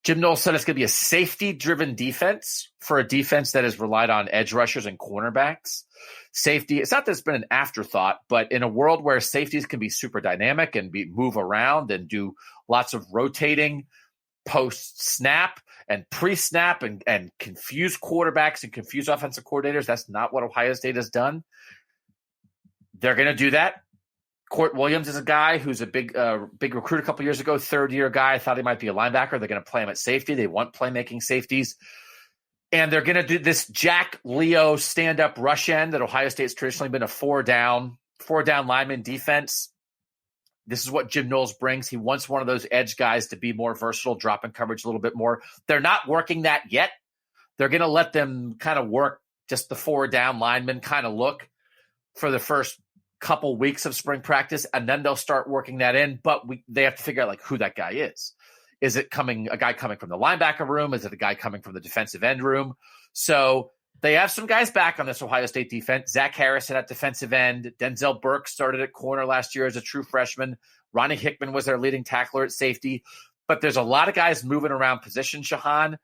Jim Knowles said it's going to be a safety-driven defense for a defense that has relied on edge rushers and cornerbacks. Safety, it's not that it's been an afterthought, but in a world where safeties can be super dynamic and move around and do lots of rotating post-snap and pre-snap and confuse quarterbacks and confuse offensive coordinators, that's not what Ohio State has done. They're going to do that. Court Williams is a guy who's a big recruit a couple years ago, third-year guy. I thought he might be a linebacker. They're going to play him at safety. They want playmaking safeties. And they're going to do this Jack Leo stand-up rush end that Ohio State's traditionally been a four-down lineman defense. This is what Jim Knowles brings. He wants one of those edge guys to be more versatile, drop in coverage a little bit more. They're not working that yet. They're going to let them kind of work just the four-down lineman kind of look for the first couple weeks of spring practice, and then they'll start working that in. But they have to figure out like who that guy is. Is it a guy coming from the linebacker room? Is it a guy coming from the defensive end room? So they have some guys back on this Ohio State defense. Zach Harrison at defensive end. Denzel Burke started at corner last year as a true freshman. Ronnie Hickman was their leading tackler at safety. But there's a lot of guys moving around position, Shehan.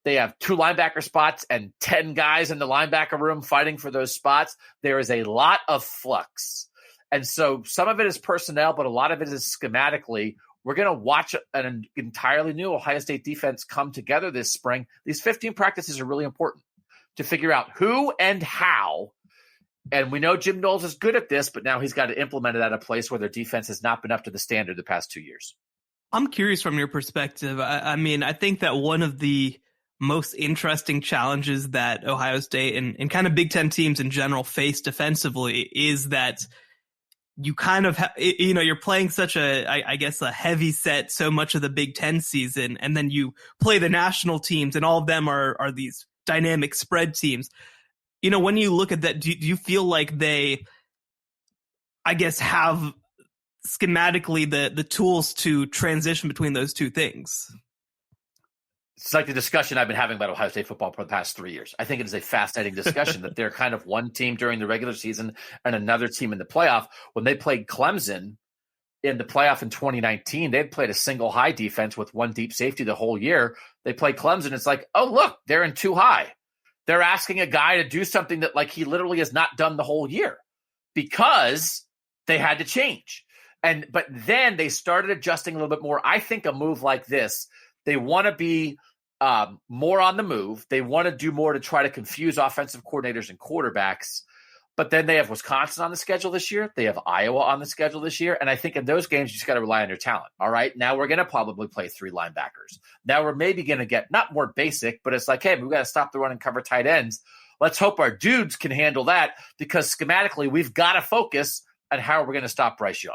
They have 2 linebacker spots and 10 guys in the linebacker room fighting for those spots. There is a lot of flux. And so some of it is personnel, but a lot of it is schematically. We're going to watch an entirely new Ohio State defense come together this spring. These 15 practices are really important to figure out who and how. And we know Jim Knowles is good at this, but now he's got to implement it at a place where their defense has not been up to the standard the past 2 years. I'm curious from your perspective. I mean, I think that one of the most interesting challenges that Ohio State and kind of Big Ten teams in general face defensively is that you kind of, you're playing such I guess a heavy set so much of the Big Ten season, and then you play the national teams, and all of them are these dynamic spread teams. When you look at that, do you feel like they, I guess, have schematically the tools to transition between those two things? It's like the discussion I've been having about Ohio State football for the past 3 years. I think it is a fascinating discussion that they're kind of one team during the regular season and another team in the playoff. When they played Clemson in the playoff in 2019, they'd played a single high defense with one deep safety the whole year. They played Clemson. It's like, oh, look, they're in two high. They're asking a guy to do something that like he literally has not done the whole year because they had to change. But then they started adjusting a little bit more. I think a move like this, they want to be more on the move. They want to do more to try to confuse offensive coordinators and quarterbacks. But then they have Wisconsin on the schedule this year. They have Iowa on the schedule this year. And I think in those games, you just got to rely on your talent. All right. Now we're going to probably play 3 linebackers. Now we're maybe going to get not more basic, but it's like, hey, we've got to stop the run and cover tight ends. Let's hope our dudes can handle that, because schematically we've got to focus on how we're going to stop Bryce Young.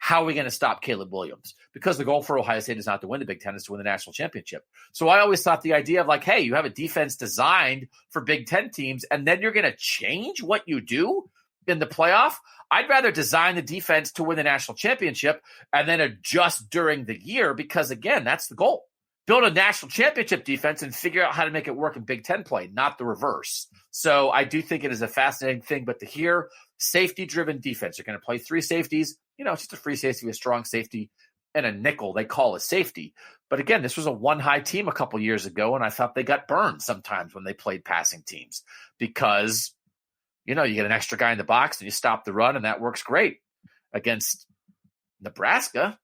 How are we going to stop Caleb Williams? Because the goal for Ohio State is not to win the Big Ten, it's to win the national championship. So I always thought the idea of like, hey, you have a defense designed for Big Ten teams, and then you're going to change what you do in the playoff. I'd rather design the defense to win the national championship and then adjust during the year, because, again, that's the goal. Build a national championship defense and figure out how to make it work in Big Ten play, not the reverse. So I do think it is a fascinating thing. But to hear safety-driven defense, you're going to play 3 safeties. It's just a free safety, a strong safety, and a nickel they call a safety. But again, this was a one-high team a couple years ago, and I thought they got burned sometimes when they played passing teams because, you get an extra guy in the box and you stop the run, and that works great against Nebraska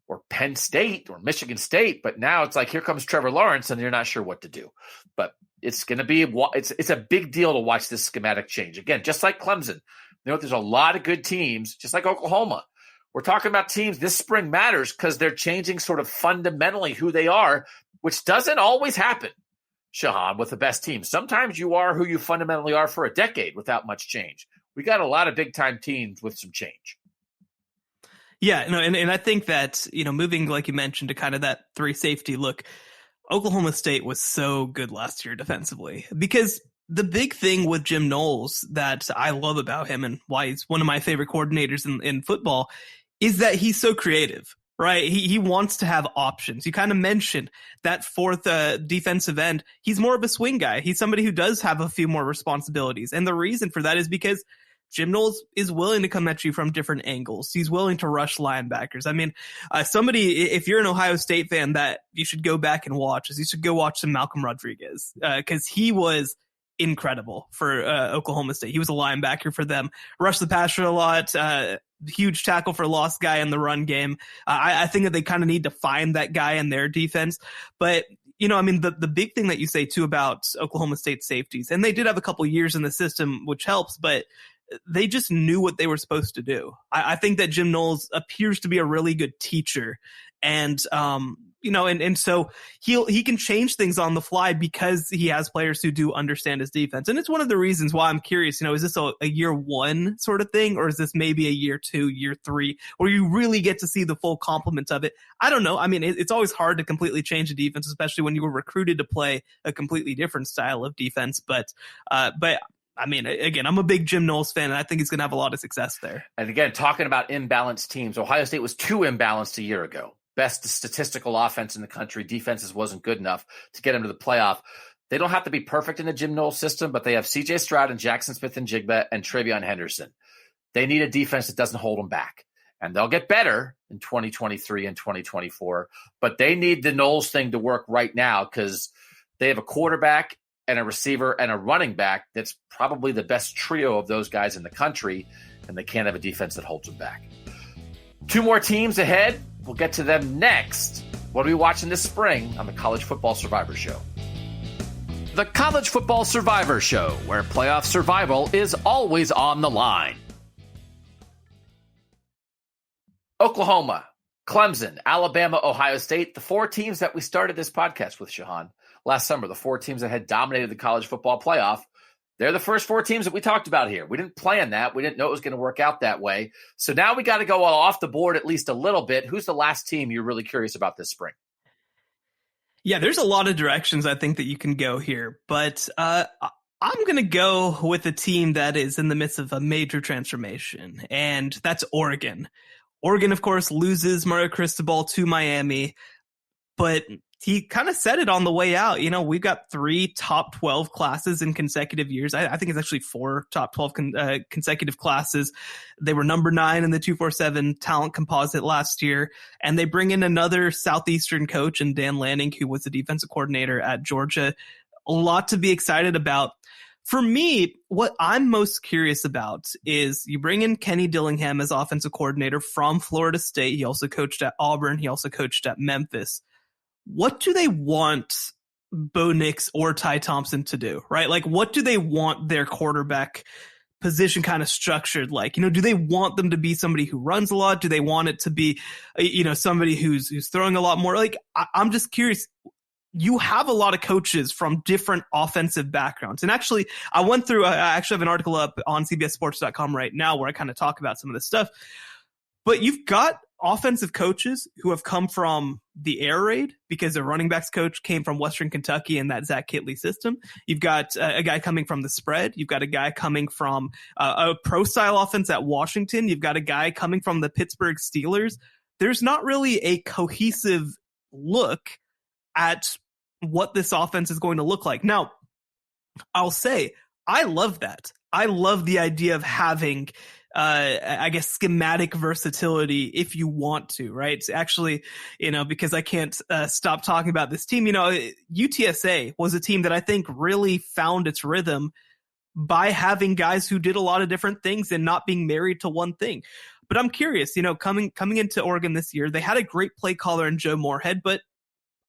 or Penn State or Michigan State. But now it's like, here comes Trevor Lawrence, and you're not sure what to do. But it's going to be it's a big deal to watch this schematic change. Again, just like Clemson, there's a lot of good teams, just like Oklahoma. We're talking about teams this spring matters because they're changing sort of fundamentally who they are, which doesn't always happen, Shehan, with the best teams. Sometimes you are who you fundamentally are for a decade without much change. We got a lot of big-time teams with some change. Yeah, and I think that, moving, like you mentioned, to kind of that 3 safety look, Oklahoma State was so good last year defensively, because the big thing with Jim Knowles that I love about him and why he's one of my favorite coordinators in football is that he's so creative, right? He wants to have options. You kind of mentioned that 4th defensive end. He's more of a swing guy. He's somebody who does have a few more responsibilities. And the reason for that is because Jim Knowles is willing to come at you from different angles. He's willing to rush linebackers. I mean, if you're an Ohio State fan, that you should go back and watch is you should go watch some Malcolm Rodriguez, because he was incredible for Oklahoma State. He was a linebacker for them, rushed the passer a lot, huge tackle for loss guy in the run game. I think that they kind of need to find that guy in their defense. But, the big thing that you say too about Oklahoma State safeties, and they did have a couple years in the system, which helps, but they just knew what they were supposed to do. I think that Jim Knowles appears to be a really good teacher, and and so he can change things on the fly because he has players who do understand his defense. And it's one of the reasons why I'm curious, is this a year 1 sort of thing, or is this maybe a year 2, year 3, where you really get to see the full complement of it? I don't know. I mean, it's always hard to completely change a defense, especially when you were recruited to play a completely different style of defense. But I mean, again, I'm a big Jim Knowles fan, and I think he's going to have a lot of success there. And again, talking about imbalanced teams, Ohio State was too imbalanced a year ago. Best statistical offense in the country. Defenses wasn't good enough to get them to the playoff. They don't have to be perfect in the Jim Knowles system, but they have C.J. Stroud and Jackson Smith and Jigba and Travion Henderson. They need a defense that doesn't hold them back. And they'll get better in 2023 and 2024. But they need the Knowles thing to work right now because they have a quarterback and a receiver and a running back that's probably the best trio of those guys in the country, and they can't have a defense that holds them back. 2 more teams ahead. We'll get to them next. What are we watching this spring on the College Football Survivor Show? The College Football Survivor Show, where playoff survival is always on the line. Oklahoma, Clemson, Alabama, Ohio State, the 4 teams that we started this podcast with, Shehan, last summer, the 4 teams that had dominated the college football playoff. They're the first 4 teams that we talked about here. We didn't plan that. We didn't know it was going to work out that way. So now we got to go off the board at least a little bit. Who's the last team you're really curious about this spring? Yeah, there's a lot of directions I think that you can go here, but I'm going to go with a team that is in the midst of a major transformation, and that's Oregon. Oregon, of course, loses Mario Cristobal to Miami, but he kind of said it on the way out. We've got 3 top 12 classes in consecutive years. I think it's actually 4 top 12 consecutive classes. They were number 9 in the 247 talent composite last year, and they bring in another Southeastern coach in Dan Lanning, who was the defensive coordinator at Georgia. A lot to be excited about. For me, what I'm most curious about is you bring in Kenny Dillingham as offensive coordinator from Florida State. He also coached at Auburn. He also coached at Memphis. What do they want Bo Nix or Ty Thompson to do, right? Like, what do they want their quarterback position kind of structured like? Do they want them to be somebody who runs a lot? Do they want it to be, somebody who's throwing a lot more? Like, I'm just curious. You have a lot of coaches from different offensive backgrounds. And actually, I went through, I actually have an article up on CBSSports.com right now where I kind of talk about some of this stuff. But you've got offensive coaches who have come from the air raid because their running backs coach came from Western Kentucky in that Zach Kittley system. You've got a guy coming from the spread. You've got a guy coming from a pro style offense at Washington. You've got a guy coming from the Pittsburgh Steelers. There's not really a cohesive look at what this offense is going to look like. Now, I'll say, I love that. I love the idea of having schematic versatility if you want to, right? It's actually, because I can't stop talking about this team. UTSA was a team that I think really found its rhythm by having guys who did a lot of different things and not being married to one thing. But I'm curious, coming into Oregon this year, they had a great play caller in Joe Moorhead, but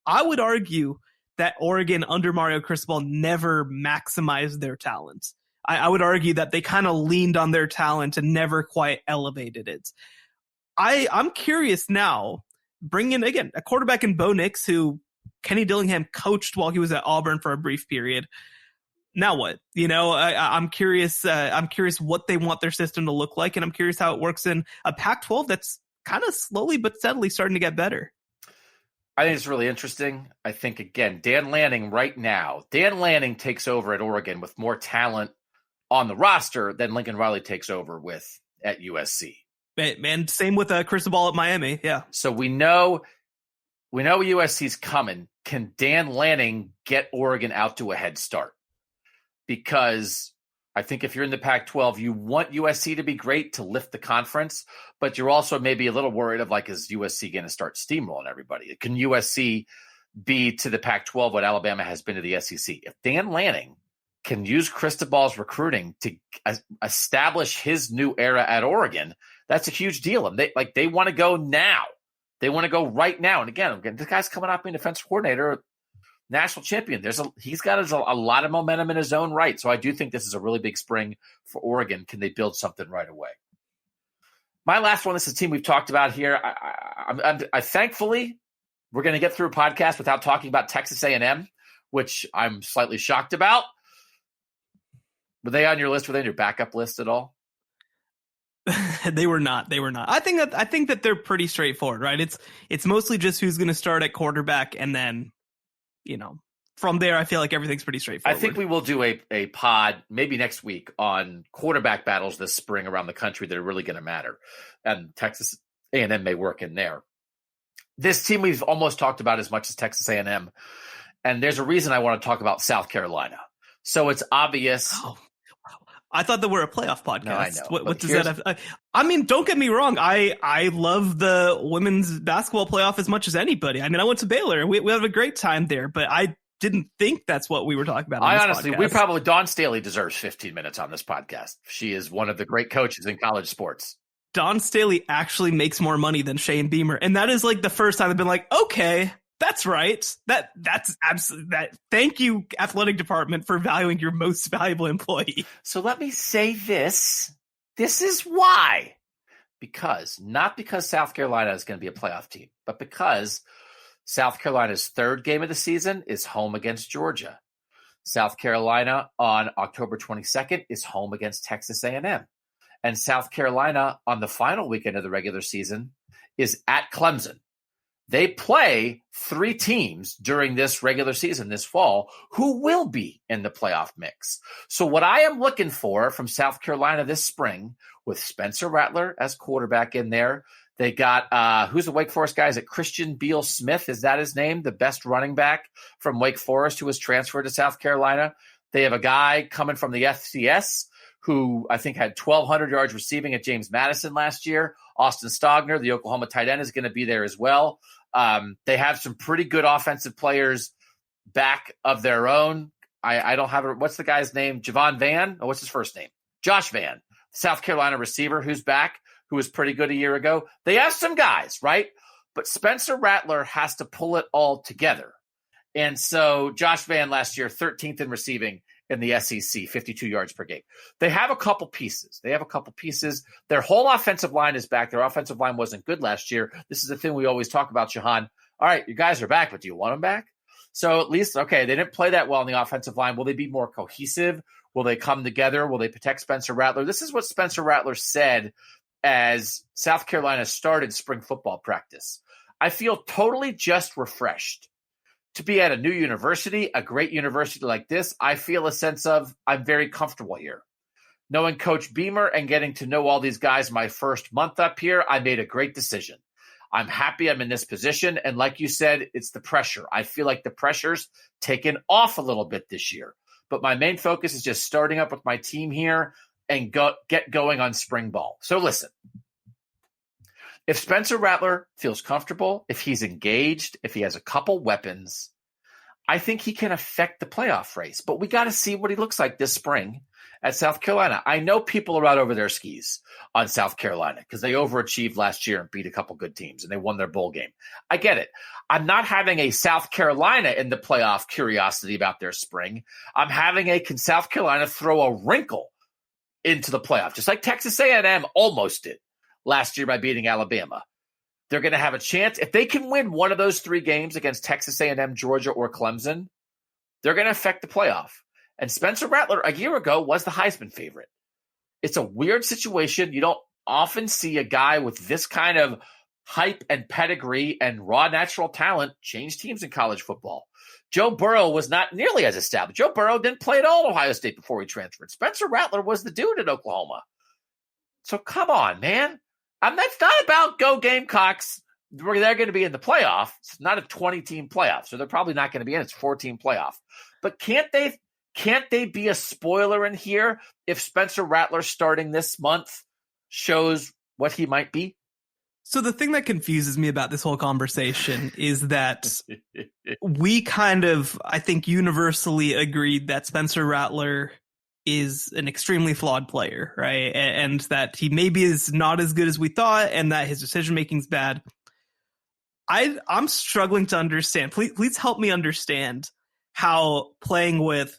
I would argue that Oregon under Mario Cristobal never maximized their talent. I would argue that they kind of leaned on their talent and never quite elevated it. I'm curious now, bringing again a quarterback in Bo Nix, who Kenny Dillingham coached while he was at Auburn for a brief period. Now what? I'm curious. I'm curious what they want their system to look like, and I'm curious how it works in a Pac-12 that's kind of slowly but steadily starting to get better. I think it's really interesting. I think, again, Dan Lanning takes over at Oregon with more talent on the roster than Lincoln Riley takes over with at USC. And same with Cristobal at Miami. Yeah. So we know USC's coming. Can Dan Lanning get Oregon out to a head start? Because I think if you're in the Pac-12, you want USC to be great to lift the conference, but you're also maybe a little worried of is USC going to start steamrolling everybody? Can USC be to the Pac-12 what Alabama has been to the SEC? If Dan Lanning can use Cristobal's recruiting to establish his new era at Oregon, that's a huge deal. And they want to go now. They want to go right now. And again, this guy's coming off being defensive coordinator, national champion. He's got a lot of momentum in his own right. So I do think this is a really big spring for Oregon. Can they build something right away? My last one, this is a team we've talked about here. I thankfully, we're going to get through a podcast without talking about Texas A&M, which I'm slightly shocked about. Were they on your list? Were they on your backup list at all? They were not. I think that they're pretty straightforward, right? It's mostly just who's going to start at quarterback, and then, from there, I feel like everything's pretty straightforward. I think we will do a pod maybe next week on quarterback battles this spring around the country that are really going to matter. And Texas A&M may work in there. This team we've almost talked about as much as Texas A&M. And there's a reason I want to talk about South Carolina. So it's obvious. Oh, I thought that we're a playoff podcast. No, I know. What does that have? I mean, don't get me wrong. I love the women's basketball playoff as much as anybody. I mean, I went to Baylor. We have a great time there, but I didn't think that's what we were talking about. Dawn Staley deserves 15 minutes on this podcast. She is one of the great coaches in college sports. Dawn Staley actually makes more money than Shane Beamer. And that is the first time I've been like, okay, that's right. That's absolutely that. Thank you, athletic department, for valuing your most valuable employee. So let me say this. This is why. Not because South Carolina is going to be a playoff team, but because South Carolina's third game of the season is home against Georgia. South Carolina on October 22nd is home against Texas A&M. And South Carolina on the final weekend of the regular season is at Clemson. They play 3 teams during this regular season this fall who will be in the playoff mix. So what I am looking for from South Carolina this spring, with Spencer Rattler as quarterback in there, they got, who's the Wake Forest guy? Is it Christian Beal-Smith? Is that his name? The best running back from Wake Forest who was transferred to South Carolina. They have a guy coming from the FCS who I think had 1,200 yards receiving at James Madison last year. Austin Stogner, the Oklahoma tight end, is going to be there as well. They have some pretty good offensive players back of their own. I don't have what's the guy's name? Javon Van? Oh, what's his first name? Josh Van, South Carolina receiver who's back, who was pretty good a year ago. They have some guys, right? But Spencer Rattler has to pull it all together. And so Josh Van last year, 13th in receiving in the SEC, 52 yards per game. They have a couple pieces. Their whole offensive line is back. Their offensive line wasn't good last year. This is the thing we always talk about, Shehan. All right, you guys are back, but do you want them back? So at least, okay, they didn't play that well on the offensive line. Will they be more cohesive? Will they come together? Will they protect Spencer Rattler? This is what Spencer Rattler said as South Carolina started spring football practice. I feel totally just refreshed. To be at a new university, a great university like this, I feel a sense of I'm very comfortable here. Knowing Coach Beamer and getting to know all these guys my first month up here, I made a great decision. I'm happy I'm in this position. And like you said, it's the pressure. I feel like the pressure's taken off a little bit this year. But my main focus is just starting up with my team here and get going on spring ball. So listen. If Spencer Rattler feels comfortable, if he's engaged, if he has a couple weapons, I think he can affect the playoff race. But we got to see what he looks like this spring at South Carolina. I know people are out over their skis on South Carolina because they overachieved last year and beat a couple good teams and they won their bowl game. I get it. I'm not having a South Carolina in the playoff curiosity about their spring. I'm having can South Carolina throw a wrinkle into the playoff, just like Texas A&M almost did last year by beating Alabama. They're going to have a chance. If they can win one of those 3 games against Texas A&M, Georgia, or Clemson, they're going to affect the playoff. And Spencer Rattler a year ago was the Heisman favorite. It's a weird situation. You don't often see a guy with this kind of hype and pedigree and raw natural talent change teams in college football. Joe Burrow was not nearly as established. Joe Burrow didn't play at all at Ohio State before he transferred. Spencer Rattler was the dude at Oklahoma. So come on, man. That's not about go Gamecocks. They're going to be in the playoff. It's not a 20-team playoff, so they're probably not going to be in. It's a 4-team playoff. But can't they be a spoiler in here if Spencer Rattler starting this month shows what he might be? So the thing that confuses me about this whole conversation is that we kind of, I think, universally agreed that Spencer Rattler is an extremely flawed player, right? And that he maybe is not as good as we thought and that his decision-making is bad. I'm struggling to understand. Please help me understand how playing with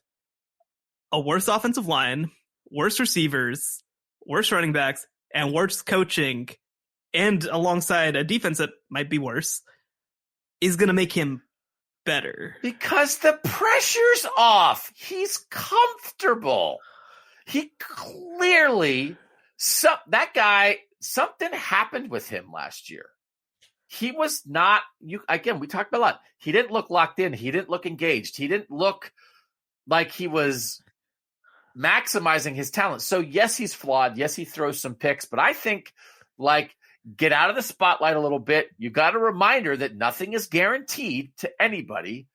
a worse offensive line, worse receivers, worse running backs, and worse coaching, and alongside a defense that might be worse, is going to make him better. Because the pressure's off. He's comfortable. He clearly, that guy, something happened with him last year. He was not, again, we talked about a lot. He didn't look locked in. He didn't look engaged. He didn't look like he was maximizing his talent. So yes, he's flawed. Yes, he throws some picks, but I think get out of the spotlight a little bit. You got a reminder that nothing is guaranteed to anybody.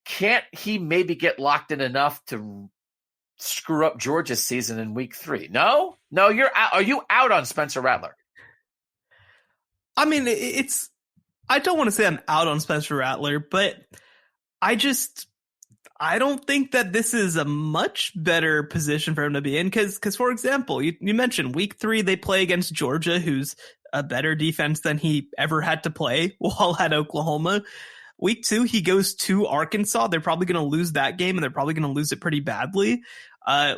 Can't he maybe get locked in enough to screw up Georgia's season in week 3? No, you're out. Are you out on Spencer Rattler? I mean, I don't want to say I'm out on Spencer Rattler, but I don't think that this is a much better position for him to be in. Because for example, you mentioned week 3, they play against Georgia, who's a better defense than he ever had to play while at Oklahoma. Week 2, he goes to Arkansas. They're probably going to lose that game, and they're probably going to lose it pretty badly.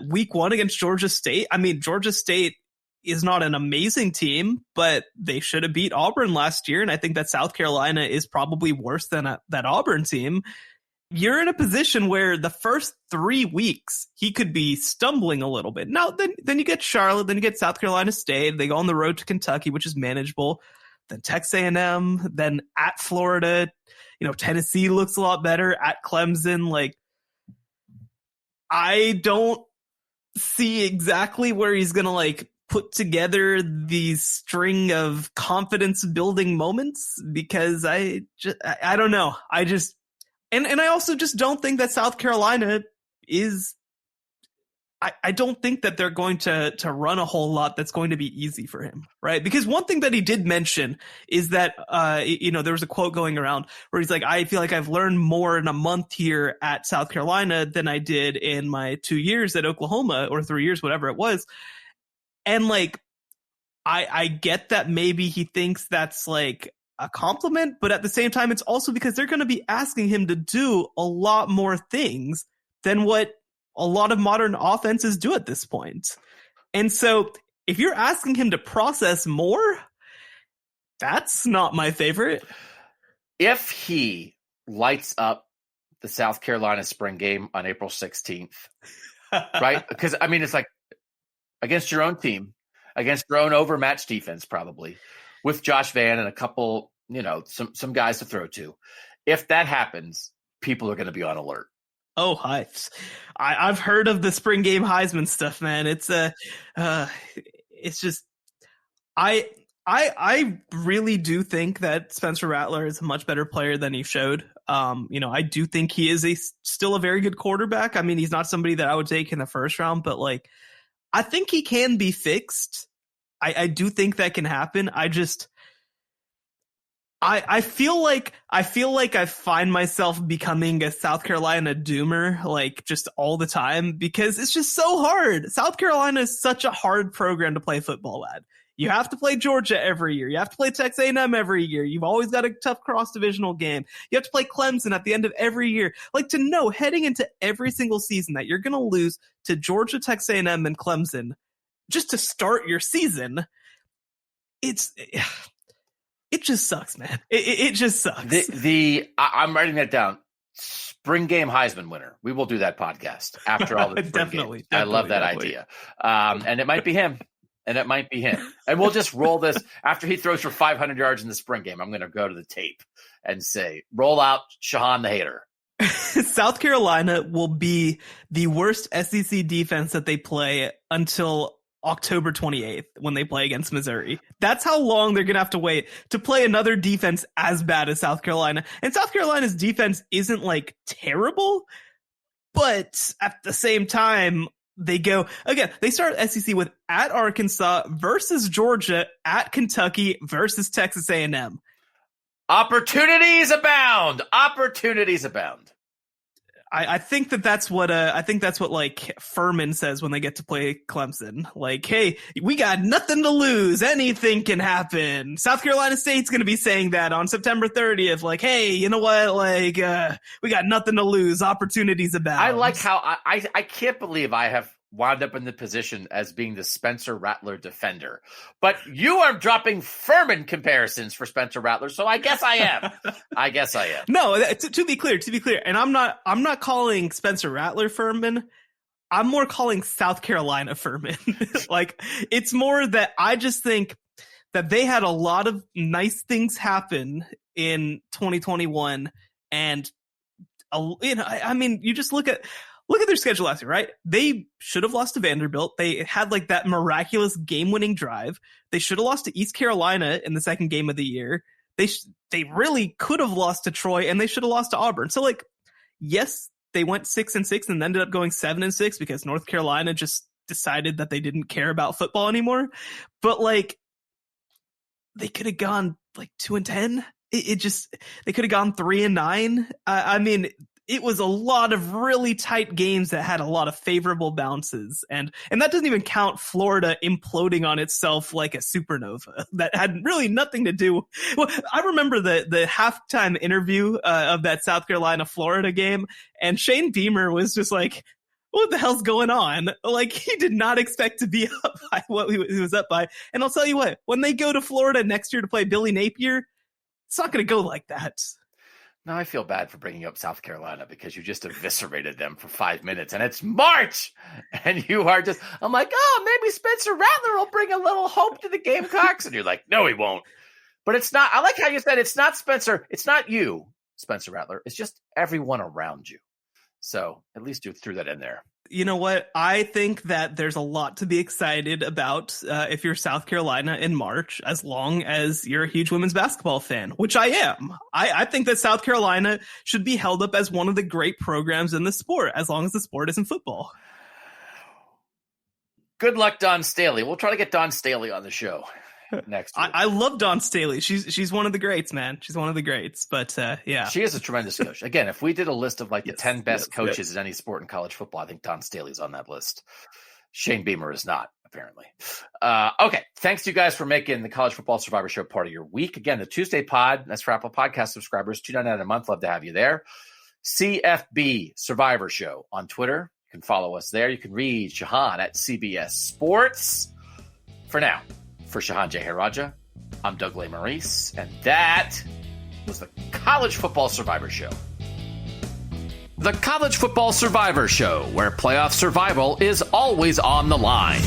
Week 1 against Georgia State. I mean, Georgia State is not an amazing team, but they should have beat Auburn last year. And I think that South Carolina is probably worse than that Auburn team. you're in a position where the first 3 weeks he could be stumbling a little bit. Now, then you get Charlotte, then you get South Carolina State. They go on the road to Kentucky, which is manageable. Then Texas A&M, then at Florida. Tennessee looks a lot better. At Clemson, like, I don't see exactly where he's gonna like put together these string of confidence building moments, because I don't know. And I also just don't think that South Carolina is. I don't think that they're going to run a whole lot that's going to be easy for him, right? Because one thing that he did mention is that, there was a quote going around where he's like, I feel like I've learned more in a month here at South Carolina than I did in my 2 years at Oklahoma, or 3 years, whatever it was. And like, I get that maybe he thinks that's like a compliment, but at the same time, it's also because they're going to be asking him to do a lot more things than what a lot of modern offenses do at this point. And so if you're asking him to process more, that's not my favorite. If he lights up the South Carolina spring game on April 16th, right? Because, I mean, it's like against your own team, against your own overmatched defense, probably, with Josh Vann and a couple, some guys to throw to. If that happens, people are going to be on alert. Oh, Hives. I've heard of the spring game Heisman stuff, man. It's just, I really do think that Spencer Rattler is a much better player than he showed. I do think he is still a very good quarterback. I mean, he's not somebody that I would take in the first round, but like, I think he can be fixed. I do think that can happen. I feel like I find myself becoming a South Carolina doomer, like, just all the time, because it's just so hard. South Carolina is such a hard program to play football at. You have to play Georgia every year. You have to play Texas A&M every year. You've always got a tough cross-divisional game. You have to play Clemson at the end of every year. Like, to know heading into every single season that you're going to lose to Georgia, Texas A&M, and Clemson just to start your season, it just sucks, man. It just sucks. I'm writing that down. Spring game Heisman winner. We will do that podcast after all the spring games. I love that idea. And it might be him. And we'll just roll this after he throws for 500 yards in the spring game. I'm going to go to the tape and say, roll out Shehan the hater. South Carolina will be the worst SEC defense that they play until October 28th when they play against Missouri. That's how long they're going to have to wait to play another defense as bad as South Carolina. And South Carolina's defense isn't like terrible, but at the same time, they start SEC with at Arkansas versus Georgia, at Kentucky versus Texas A&M. Opportunities abound. I think that's what like Furman says when they get to play Clemson. Like, hey, we got nothing to lose. Anything can happen. South Carolina State's going to be saying that on September 30th. Like, hey, you know what? Like, we got nothing to lose. Opportunities abound. I like how I can't believe I have wound up in the position as being the Spencer Rattler defender. But you are dropping Furman comparisons for Spencer Rattler, so I guess I am. No, to be clear, and I'm not calling Spencer Rattler Furman. I'm more calling South Carolina Furman. Like, it's more that I just think that they had a lot of nice things happen in 2021, and I mean, you just look at their schedule last year, right? They should have lost to Vanderbilt. They had like that miraculous game-winning drive. They should have lost to East Carolina in the second game of the year. They really could have lost to Troy, and they should have lost to Auburn. So, like, yes, they went 6-6 and ended up going 7-6 because North Carolina just decided that they didn't care about football anymore. But like, they could have gone like 2-10. They could have gone 3-9. I mean, it was a lot of really tight games that had a lot of favorable bounces. And that doesn't even count Florida imploding on itself like a supernova. That had really nothing to do. Well, I remember the halftime interview of that South Carolina-Florida game, and Shane Beamer was just like, what the hell's going on? Like, he did not expect to be up by what he was up by. And I'll tell you what, when they go to Florida next year to play Billy Napier, it's not going to go like that. Now I feel bad for bringing up South Carolina because you just eviscerated them for 5 minutes, and it's March, and you are just. I'm like, oh, maybe Spencer Rattler will bring a little hope to the Gamecocks, and you're like, no, he won't. But it's not. I like how you said it's not Spencer. It's not you, Spencer Rattler. It's just everyone around you. So at least you threw that in there. You know what? I think that there's a lot to be excited about if you're South Carolina in March, as long as you're a huge women's basketball fan, which I am. I think that South Carolina should be held up as one of the great programs in the sport, as long as the sport isn't football. Good luck, Dawn Staley. We'll try to get Dawn Staley on the show next week. I love Dawn Staley. She's one of the greats, man. She's one of the greats. But yeah, she is a tremendous coach. Again, if we did a list of like the 10 best coaches in any sport in college football, I think Dawn Staley's on that list. Shane Beamer is not, apparently. Okay, thanks to you guys for making the College Football Survivor Show part of your week. Again, the Tuesday pod, that's for Apple Podcast subscribers, $2.99 a month. Love to have you there. CFB Survivor Show on Twitter. You can follow us there. You can read Shehan at CBS Sports. For now, for Shehan Jeyarajah, I'm Doug Lesmerises, and that was the College Football Survivor Show. The College Football Survivor Show, where playoff survival is always on the line.